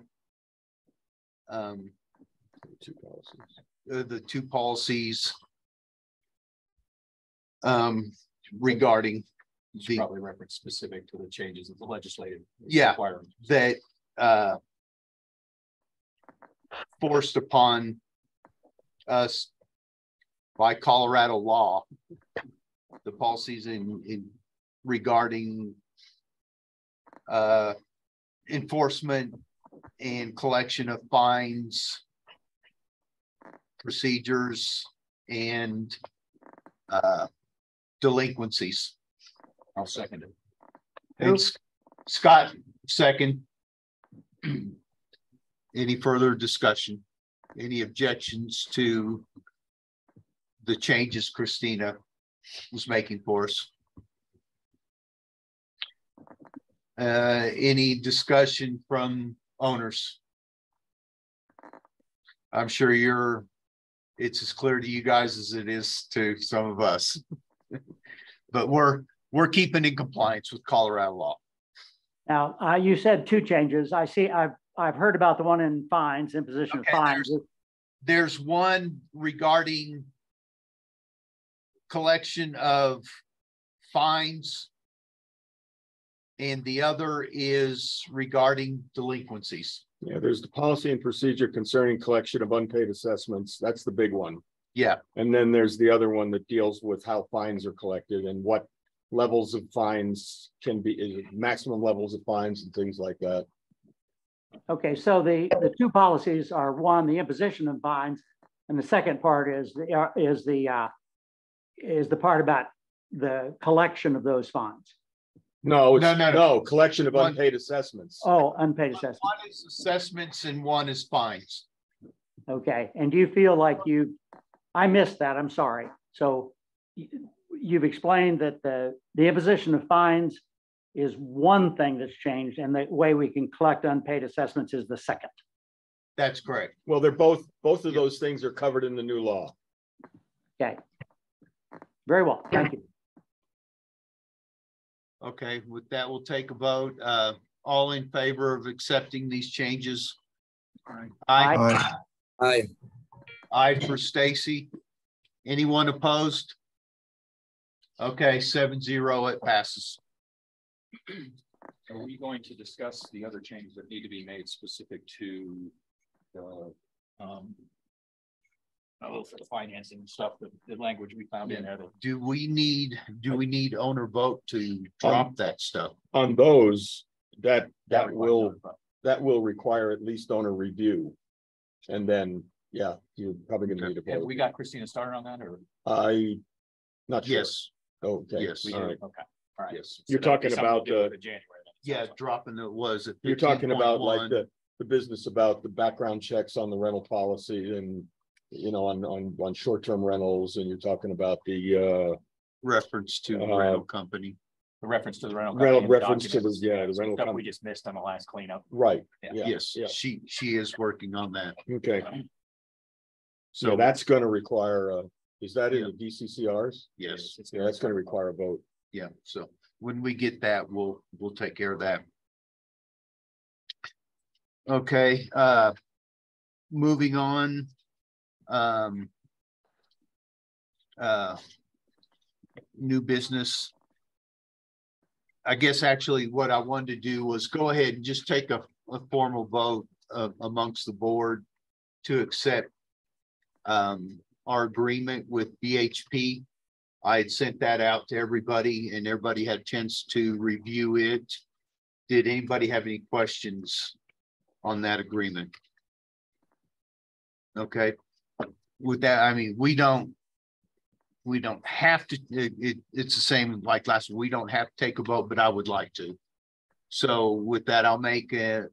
The two policies regarding the probably reference specific to the changes of the legislative. That forced upon us by Colorado law, the policies in regarding enforcement and collection of fines, procedures, and delinquencies. I'll second it. And Scott, second. Any further discussion? Any objections to the changes Christina was making for us? Any discussion from owners? I'm sure it's as clear to you guys as it is to some of us. But we're keeping in compliance with Colorado law. Now, you said two changes. I see. I've heard about the one in fines, imposition of fines. There's one regarding collection of fines, and the other is regarding delinquencies. Yeah, there's the policy and procedure concerning collection of unpaid assessments. That's the big one. Yeah. And then there's the other one that deals with how fines are collected and what levels of fines can be, maximum levels of fines and things like that. Okay, so the two policies are, one, the imposition of fines, and the second part is the part about the collection of those fines. No, it's, No. no, collection of One- unpaid assessments. Oh, unpaid assessment. One is assessments and one is fines. Okay, and do you feel like I missed that, I'm sorry. So you've explained that the imposition of fines is one thing that's changed, and the way we can collect unpaid assessments is the second. That's correct. Well, they're both of those things are covered in the new law. Okay. Very well, thank you. Okay, with that, we'll take a vote. All in favor of accepting these changes? Aye. Aye. Aye. Aye for Stacy. Anyone opposed? Okay, 7-0, it passes. Are we going to discuss the other changes that need to be made specific to the for the financing stuff, the language we found in there? Do we need owner vote to drop that stuff? On those, that will require at least owner review. And then, yeah, you're probably gonna need a Have vote. we got Christina started on that, or? Not sure. Yes, Okay. Yes. We All did? right. Okay, all right. yes. You're So that'd be talking something about to do with the January then. Yeah, dropping it was at You're talking about like 15.1. the business about the background checks on the rental policy and, you know, on short-term rentals, and you're talking about the Reference to rental company. The reference to the rental. rental company and reference to the, documents. yeah, the Some rental stuff we company. just missed on the last cleanup. Right, Yeah. yeah, Yes, yeah. she is working on that. Okay, So so that's gonna require, is that in the DCCRs? yes, Yeah, that's gonna require a vote. yeah. So when we get that, we'll take care of that. Okay, moving on. New business. I guess actually what I wanted to do was go ahead and just take a formal vote amongst the board to accept our agreement with BHP. I had sent that out to everybody and everybody had a chance to review it. Did anybody have any questions on that agreement? Okay, with that, I mean, we don't have to, it's the same like last, we don't have to take a vote, but I would like to. So with that, I'll make a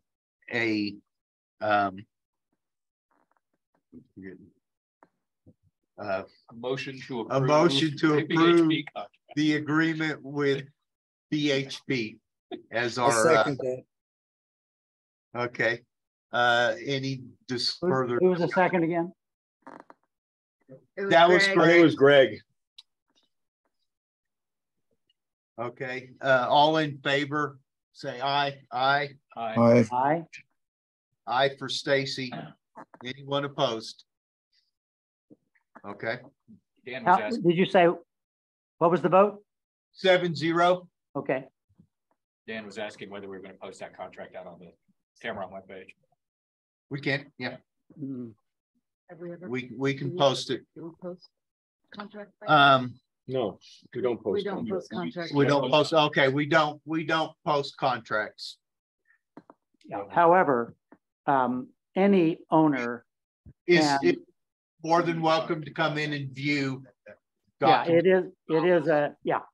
Motion to approve. a motion to the approve BHP contract. the agreement with BHP as I'll our, second that. okay. Any just Who further, was the second again? that was I think it great. was Greg. Okay, all in favor, say aye. Aye. Aye. Aye. Aye for Stacy. Anyone opposed? Okay, Dan was How, asking, did you say, what was the vote? 7-0. Okay, Dan was asking whether we were gonna post that contract out on the Cameron webpage. We can, yeah, Mm, Have we ever? we can post it. Do we post contract? No, we don't post. We don't contract. post contract. We don't post, okay, we don't post contracts. yeah. However, any owner, Is And- it more than welcome to come in and view? yeah, documents?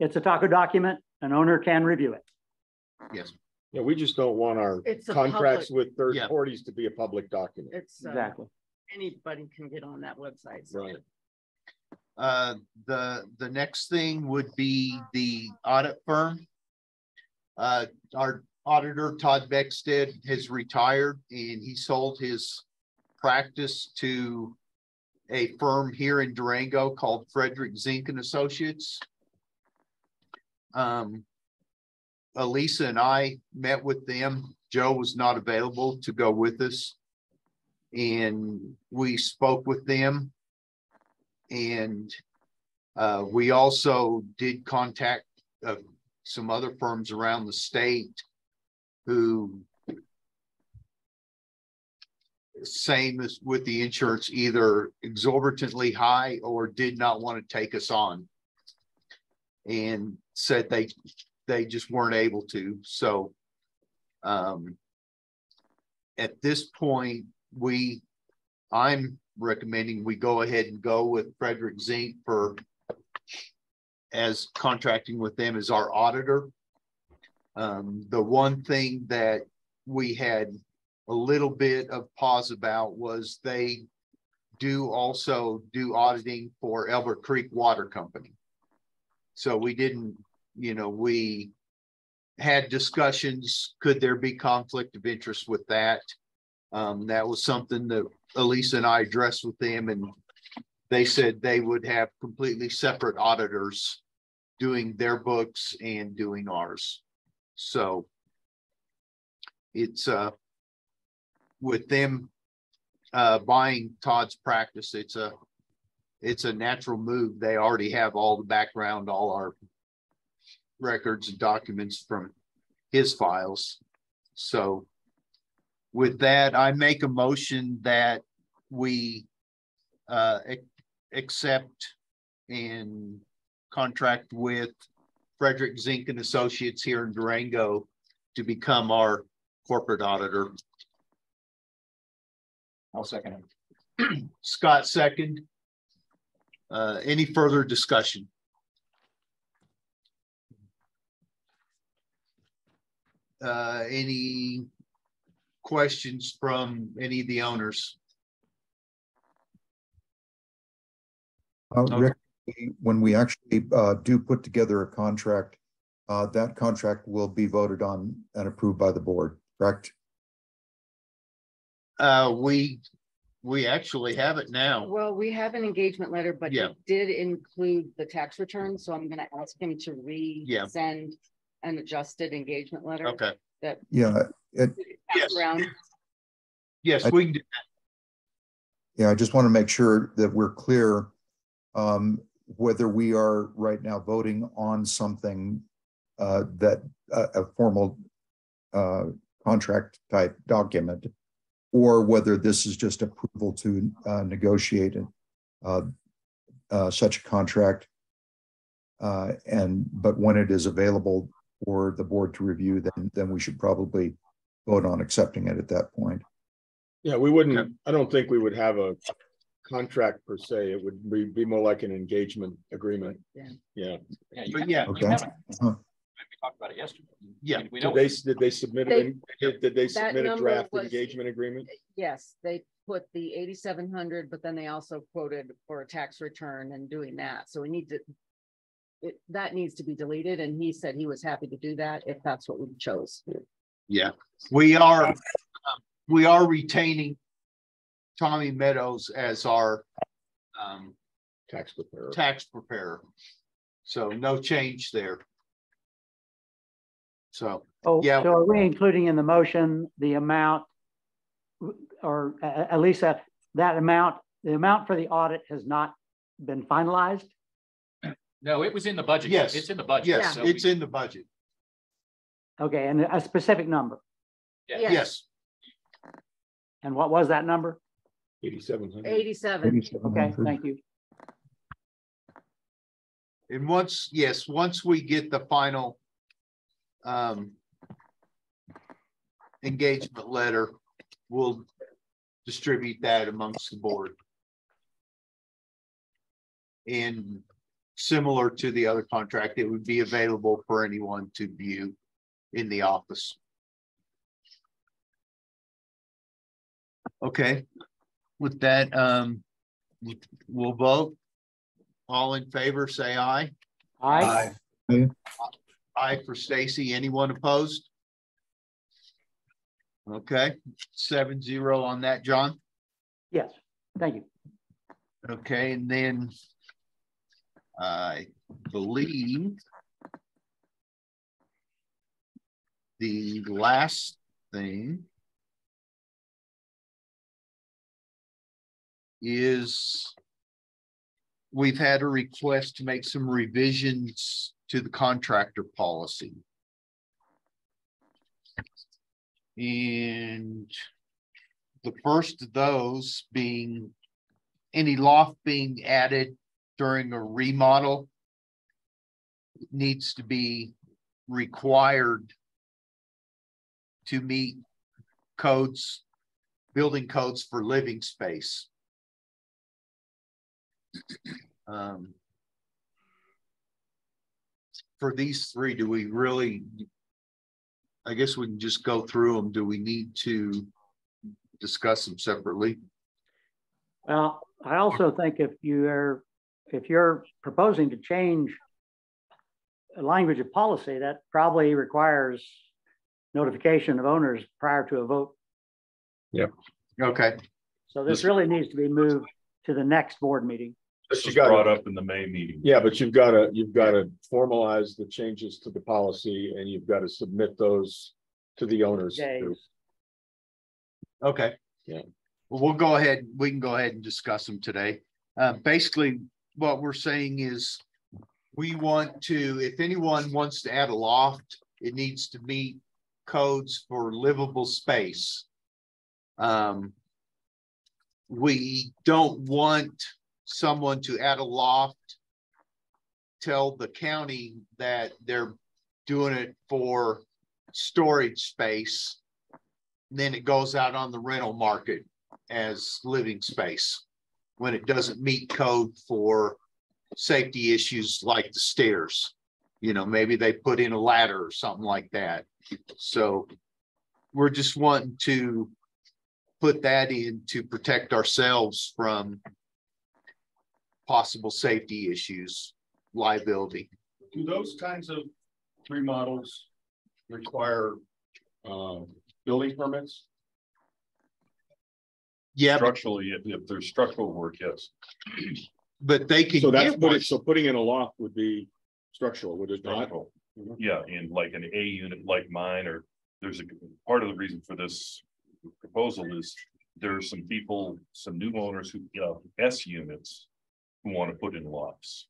it's a TACO document. An owner can review it. Yes, Yeah, we just don't want our It's a contracts with third Yeah. parties to be a public document. It's, Exactly. anybody can get on that website. So Right. the next thing would be the audit firm. Our auditor, Todd Beckstead, has retired and he sold his practice to a firm here in Durango called Frederick Zink and Associates. Elisa and I met with them. Joe was not available to go with us. And we spoke with them. And we also did contact some other firms around the state who, same as with the insurance, either exorbitantly high or did not want to take us on. And said they just weren't able to. So at this point, I'm recommending we go ahead and go with Frederick Zink as contracting with them as our auditor. The one thing that we had a little bit of pause about was they also do auditing for Elbert Creek Water Company. So we didn't, we had discussions, could there be conflict of interest with that? That was something that Elisa and I addressed with them, and they said they would have completely separate auditors doing their books and doing ours. So it's with them buying Todd's practice, it's a natural move. They already have all the background, all our records and documents from his files. So with that, I make a motion that we accept and contract with Frederick Zink and Associates here in Durango to become our corporate auditor. I'll second it. Scott second. Any further discussion? Any questions from any of the owners? Rick, when we actually do put together a contract, that contract will be voted on and approved by the board, correct? We actually have it now. Well, we have an engagement letter, but Yeah. it did include the tax return. So I'm gonna ask him to resend an adjusted engagement letter. Okay. That. Yeah. Yes. Around. Yes, we can do that. Yeah, I just want to make sure that we're clear whether we are right now voting on something that a formal contract type document, or whether this is just approval to negotiate such a contract. But when it is available for the board to review, then we should probably vote on accepting it at that point. Yeah, we wouldn't, I don't think we would have a contract per se. It would be more like an engagement agreement. Yeah. Yeah. But yeah. Okay. We talked about it yesterday. Yeah. We Did know. they submit did they submit a draft engagement agreement? Yes, they put the 8,700, but then they also quoted for a tax return and doing that. So we need to, that needs to be deleted. And he said he was happy to do that if that's what we chose. Yeah, we are retaining Tommy Meadows as our Tax preparer. So no change there. So, So are we including in the motion the amount, or at least that amount, the amount for the audit has not been finalized? No, it was in the budget. Yes. It's in the budget. yes, So it's in the budget. Okay, and a specific number. Yes. And what was that number? 8,700. 87. Okay, thank you. And once we get the final engagement letter, we'll distribute that amongst the board. And similar to the other contract, it would be available for anyone to view in the office. Okay, with that, we'll vote. All in favor, say aye. Aye. Aye for Stacy. Anyone opposed? Okay, 7-0 on that, John. Yes, thank you. Okay, and then I believe the last thing is we've had a request to make some revisions to the contractor policy. And the first of those being any loft being added during a remodel needs to be required to meet codes, building codes for living space. For these three, do we really, I guess we can just go through them. Do we need to discuss them separately? Well, I also think if you're proposing to change a language of policy, that probably requires notification of owners prior to a vote. Yeah. Okay. So this really needs to be moved to the next board meeting. This was brought up in the May meeting. Yeah, but you've got to formalize the changes to the policy, and you've got to submit those to the owners. Too. Okay. Yeah. Well, we'll go ahead. We can go ahead and discuss them today. Basically, what we're saying is we want to, if anyone wants to add a loft, it needs to meet codes for livable space. We don't want someone to add a loft, tell the county that they're doing it for storage space, then it goes out on the rental market as living space when it doesn't meet code for safety issues like the stairs. You know, maybe they put in a ladder or something like that. So we're just wanting to put that in to protect ourselves from possible safety issues, liability. Do those kinds of remodels require building permits? Yeah, Structurally, if there's structural work, yes. but they can. So that's what it, so putting in a loft would be structural, would it not? Structural. Yeah, in like an A unit like mine, or there's a part of the reason for this proposal is there are some people, some new owners who S units who want to put in lofts.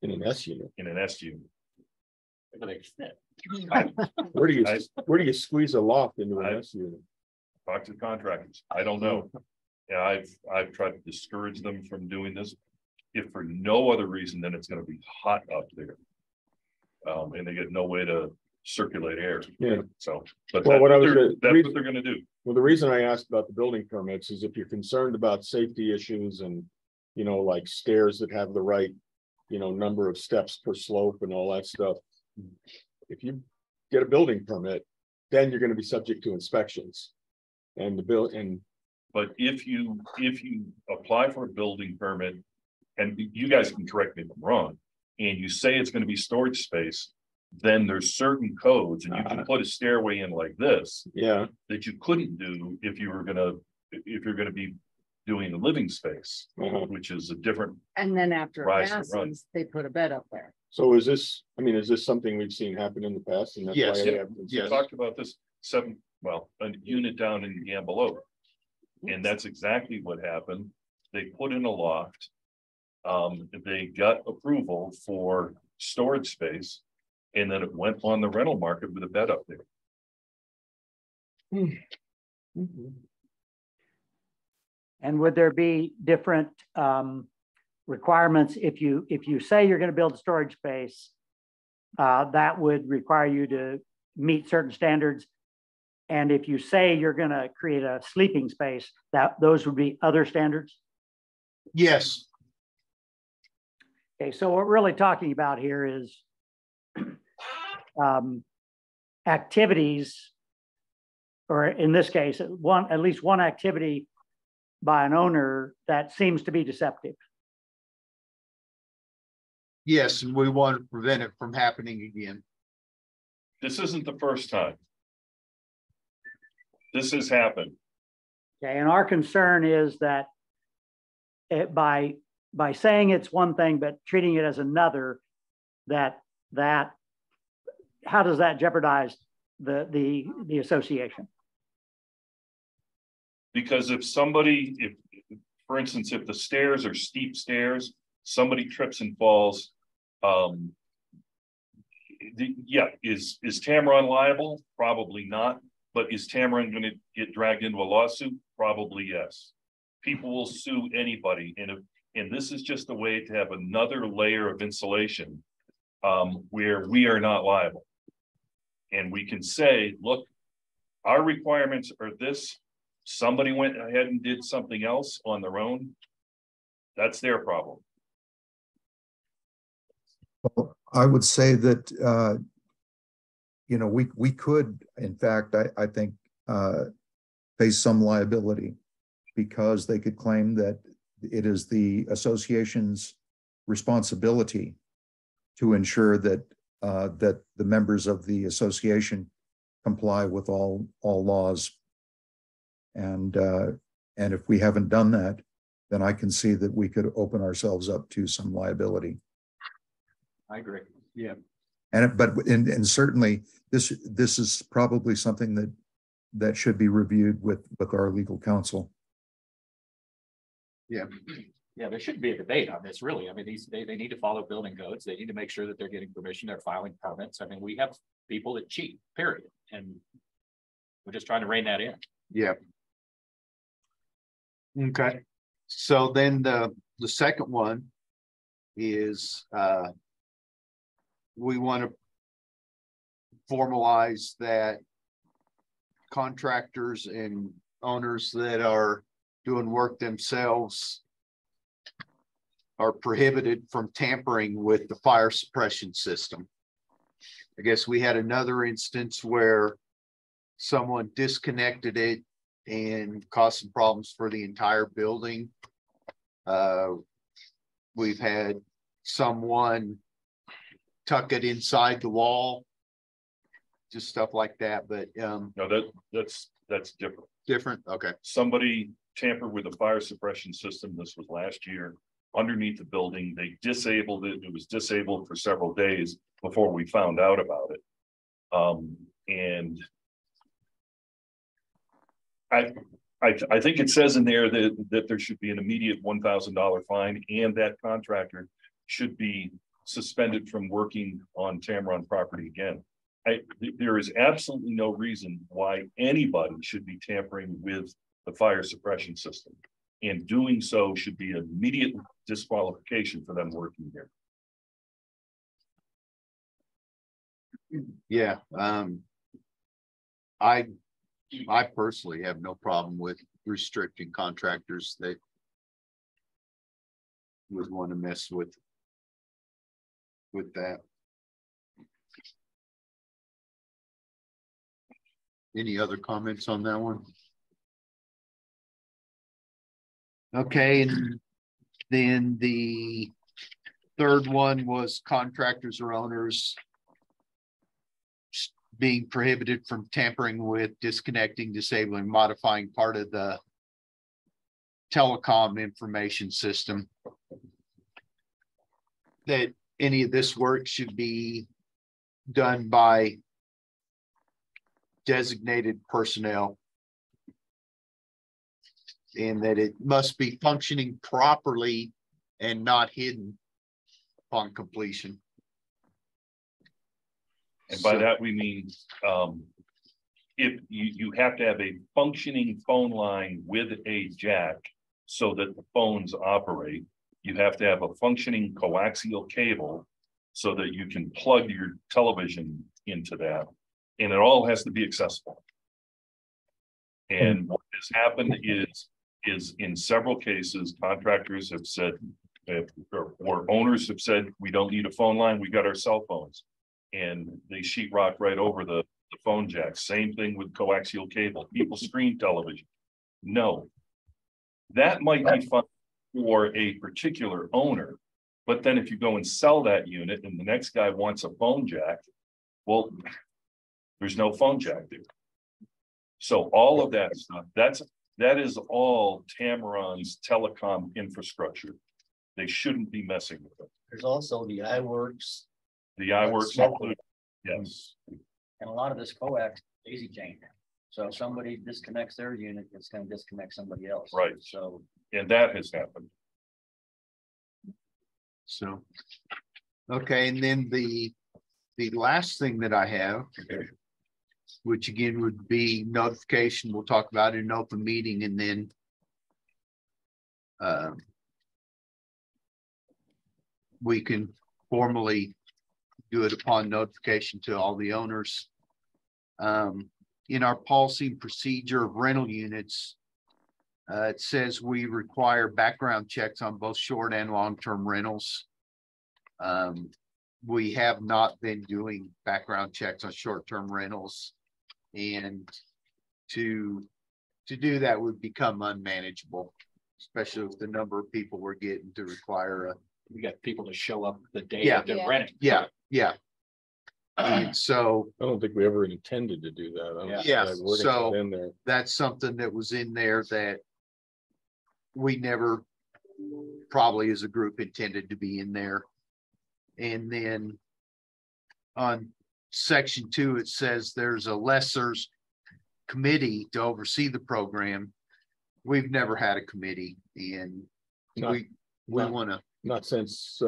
In an S unit. In an S unit. Where do you squeeze a loft into an S unit? Talk to the contractors. I don't know. Yeah, I've tried to discourage them from doing this. If for no other reason, then it's going to be hot up there. And they get no way to circulate air. Yeah. So, but well, that's what they're going to do. Well, the reason I asked about the building permits is if you're concerned about safety issues and, you know, like stairs that have the right, you know, number of steps per slope and all that stuff. If you get a building permit, then you're going to be subject to inspections. And the bill and but if you apply for a building permit, and you guys can correct me if I'm wrong, and you say it's going to be storage space, then there's certain codes, and you can put a stairway in like this, yeah, that you couldn't do if you're going to be doing a living space, which is a different. And then after it rise and passes, they put a bed up there. So is this something we've seen happen in the past? And that's Yes, why yeah. We talked about this a unit down in Gambelow. And that's exactly what happened. They put in a loft. They got approval for storage space, and then it went on the rental market with a bed up there. And would there be different requirements if you say you're going to build a storage space, that would require you to meet certain standards? And if you say you're going to create a sleeping space, those would be other standards? Yes. Okay, so what we're really talking about here is activities, or in this case, at least one activity by an owner that seems to be deceptive. Yes, and we want to prevent it from happening again. This isn't the first time. This has happened. Okay, and our concern is that by saying it's one thing but treating it as another, that how does that jeopardize the association? Because if somebody, for instance, if the stairs are steep stairs, somebody trips and falls. Is Tamarron liable? Probably not. But is Tamarron going to get dragged into a lawsuit? Probably yes. People will sue anybody, and this is just a way to have another layer of insulation where we are not liable. And we can say, look, our requirements are this. Somebody went ahead and did something else on their own. That's their problem. Well, I would say that, you know, we could, in fact, I think, face some liability because they could claim that it is the association's responsibility to ensure that that the members of the association comply with all laws. And if we haven't done that, then I can see that we could open ourselves up to some liability. I agree. Yeah. And certainly this is probably something that should be reviewed with our legal counsel. Yeah. Yeah, there shouldn't be a debate on this, really. I mean, they need to follow building codes. They need to make sure that they're getting permission, they're filing permits. I mean, we have people that cheat, period. And we're just trying to rein that in. Yeah. Okay. So then the second one is we want to formalize that contractors and owners that are doing work themselves are prohibited from tampering with the fire suppression system. I guess we had another instance where someone disconnected it and caused some problems for the entire building. We've had someone tuck it inside the wall, just stuff like that. But no, that's different. Different. Okay. Somebody tampered with the fire suppression system. This was last year underneath the building. They disabled it. It was disabled for several days before we found out about it. And I think it says in there that there should be an immediate $1,000 fine, and that contractor should be suspended from working on Tameron property again. There is absolutely no reason why anybody should be tampering with the fire suppression system, and doing so should be an immediate disqualification for them working here. Yeah. I personally have no problem with restricting contractors that would want to mess with that. Any other comments on that one? Okay, and then the third one was contractors or owners being prohibited from tampering with, disconnecting, disabling, modifying part of the telecom information system. That any of this work should be done by designated personnel, and that it must be functioning properly and not hidden upon completion. And by that we mean if you have to have a functioning phone line with a jack so that the phones operate. You have to have a functioning coaxial cable so that you can plug your television into that, and it all has to be accessible. And what has happened is in several cases, contractors have said, or owners have said, we don't need a phone line, we got our cell phones. And they sheetrock right over the phone jack. Same thing with coaxial cable. People stream television. No, that might be fun for a particular owner, but then if you go and sell that unit and the next guy wants a phone jack, well, there's no phone jack there. So all of that stuff, that is all Tameron's telecom infrastructure. They shouldn't be messing with it. There's also the iWorks. The iWorks include, yes. And a lot of this coax daisy chain. So if somebody disconnects their unit, it's going to disconnect somebody else. Right. So, and that has happened. So, okay, and then the last thing that I have, which again would be notification, we'll talk about it in an open meeting, and then we can formally do it upon notification to all the owners. In our policy and procedure of rental units, it says we require background checks on both short and long-term rentals. We have not been doing background checks on short-term rentals, and to do that would become unmanageable, especially with the number of people we're getting to require a. We got people to show up the day Yeah. that they're renting. Yeah, yeah. And so I don't think we ever intended to do that. I don't think Yeah, that wording so- got in there. that's something that was in there that we never probably as a group intended to be in there. And then on section 2, it says there's a lessors committee to oversee the program. We've never had a committee, and Not- we not- want to. Not since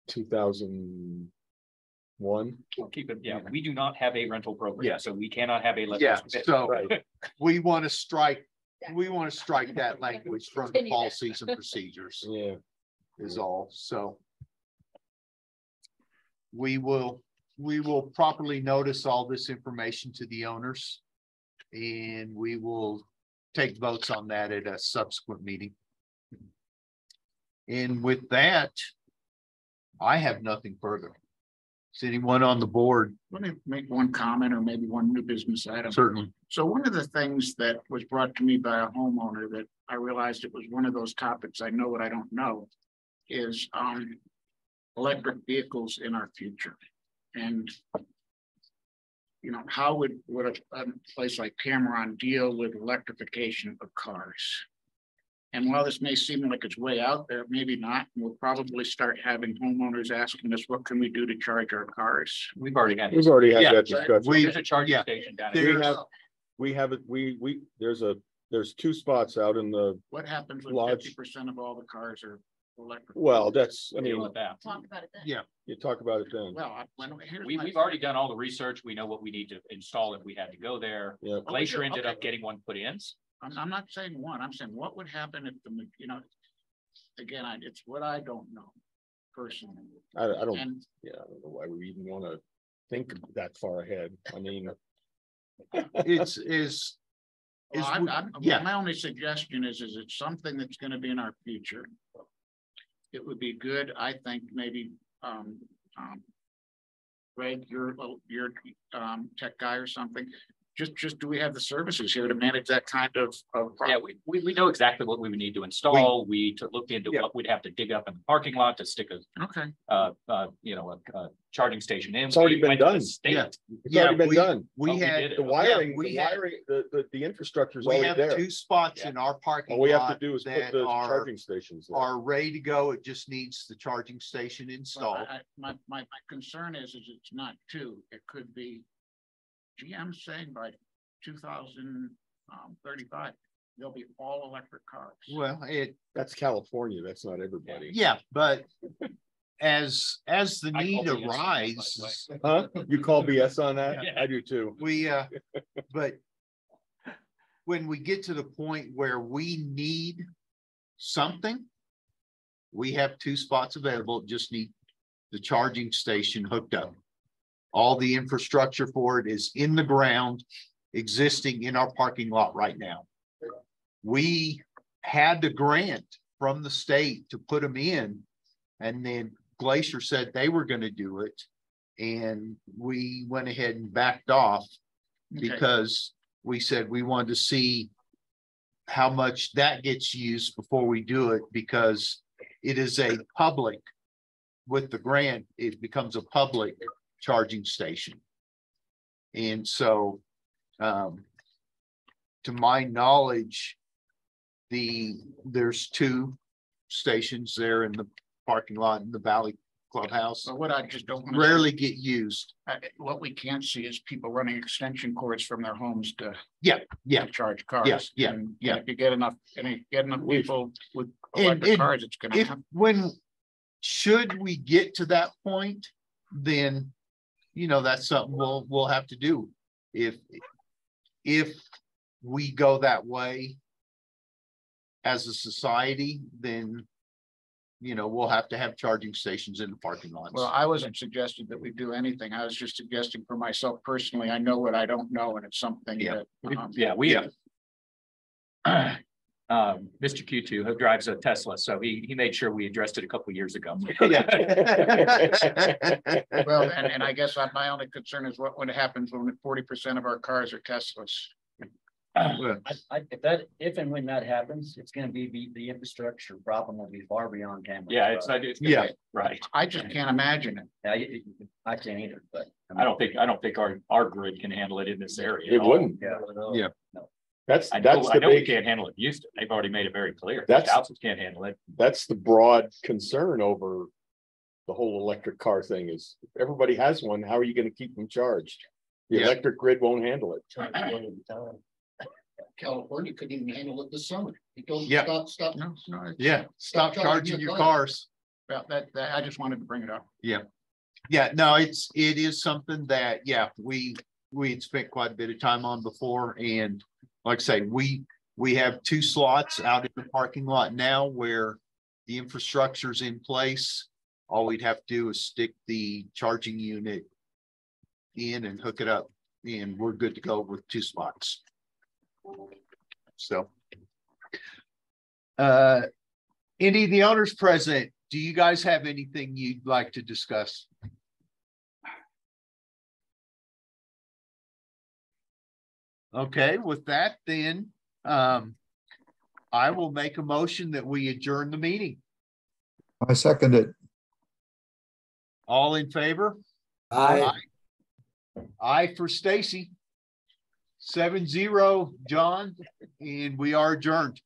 2001. We'll keep it, yeah, we do not have a rental program, Yeah. so we cannot have a. Yeah, lessors' so Right. we want to strike that language from the Continue that. policies and procedures. Yeah. Is all, so. We will properly notice all this information to the owners. And we will take votes on that at a subsequent meeting. And with that, I have nothing further. Is anyone on the board? Let me make one comment or maybe one new business item. Certainly. So one of the things that was brought to me by a homeowner that I realized it was one of those topics, I know what I don't know, is electric vehicles in our future. And you know, how would a place like Cameron deal with electrification of cars? And while this may seem like it's way out there, maybe not. We'll probably start having homeowners asking us, what can we do to charge our cars? We've already had. We've already had Yeah, that discussion. There's a charging yeah. station down There- here. We have it, there's 2 spots out in the, What happens when Lodge. 50% of all the cars are electric? well, that's, I Deal mean, with that. Talk about it then. Yeah. you talk about it then. Well, here's my- We've already done all the research. We know what we need to install if we had to go there. Yeah. Glacier ended Okay. up getting one put in. I'm not saying one, I'm saying what would happen if again, it's what I don't know personally. I don't, And yeah, I don't know why we even want to think that far ahead. I mean, It's well, yeah. my only suggestion is it's something that's gonna be in our future. It would be good, I think, maybe, Greg, you're tech guy or something. Just do we have the services here to manage that kind of Yeah, we know exactly what we would need to install. We looked into Yeah. what we'd have to dig up in the parking lot to stick Okay. a charging station in. It's already We been went to the done. state. Yeah. it's already been done. We Oh, we had did it. The wiring, we the had- wiring, the infrastructure's we already have there. 2 spots Yeah. in our parking All we have lot to do is put that the are charging stations there. ready to go. It just needs the charging station Well, installed. my concern is it's not 2, it could be. GM saying by 2035, they'll be all electric cars. Well, That's California. That's not everybody. yeah, but as the I need call BS on that, by the arises, Huh? You call BS on that? Yeah. I do too. but when we get to the point where we need something, we have 2 spots available, just need the charging station hooked up. All the infrastructure for it is in the ground, existing in our parking lot right now. We had the grant from the state to put them in, and then Glacier said they were going to do it. And we went ahead and backed off Okay. because we said we wanted to see how much that gets used before we do it, because it is a public, with the grant, it becomes a public charging station. And so, to my knowledge, there's 2 stations there in the parking lot in the Valley Clubhouse. So what I just don't want to. Rarely get used. What we can't see is people running extension cords from their homes to. Yeah. to charge cars. Yeah, And yeah. If you get enough people with And- electric and cars, it's gonna If, happen. should we get to that point, then, that's something we'll have to do. If we go that way as a society, then you know, we'll have to have charging stations in the parking lots. Well, I wasn't suggesting that we do anything. I was just suggesting for myself personally, I know what I don't know, and it's something Yeah. that. We have. Mr. Q2 who drives a Tesla, so he made sure we addressed it a couple years ago. Well, and I guess my only concern is what happens when 40% of our cars are Teslas. If and when that happens, it's gonna be the infrastructure problem will be far beyond Cameron. Yeah, yeah, right. I just can't imagine it. I can't either, but. I don't think our grid can handle it in this area. It wouldn't. Yeah. That's I know the we big, can't handle it in Houston. They've already made it very clear. That's- Houses can't handle it. that's the broad concern over the whole electric car thing is if everybody has one, how are you gonna keep them charged? The Yeah. electric grid won't handle it. California couldn't even handle it this summer. He told Yeah. stop. No, Yeah, stop charging your cars. Well, that I just wanted to bring it up. Yeah, no, it is something that, yeah, we had spent quite a bit of time on before, and like I say, we have 2 slots out in the parking lot now where the infrastructure's in place. All we'd have to do is stick the charging unit in and hook it up, and we're good to go with 2 spots. So. Any of the owners present, do you guys have anything you'd like to discuss? Okay, with that, then, I will make a motion that we adjourn the meeting. I second it. All in favor? Aye. Aye for Stacy. 7-0, John, and we are adjourned.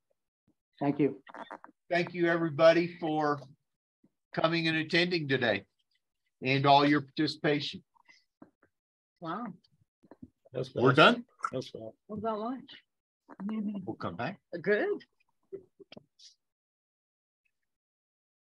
Thank you. Thank you, everybody, for coming and attending today and all your participation. Wow. We're done. What about lunch? We'll come back. Good.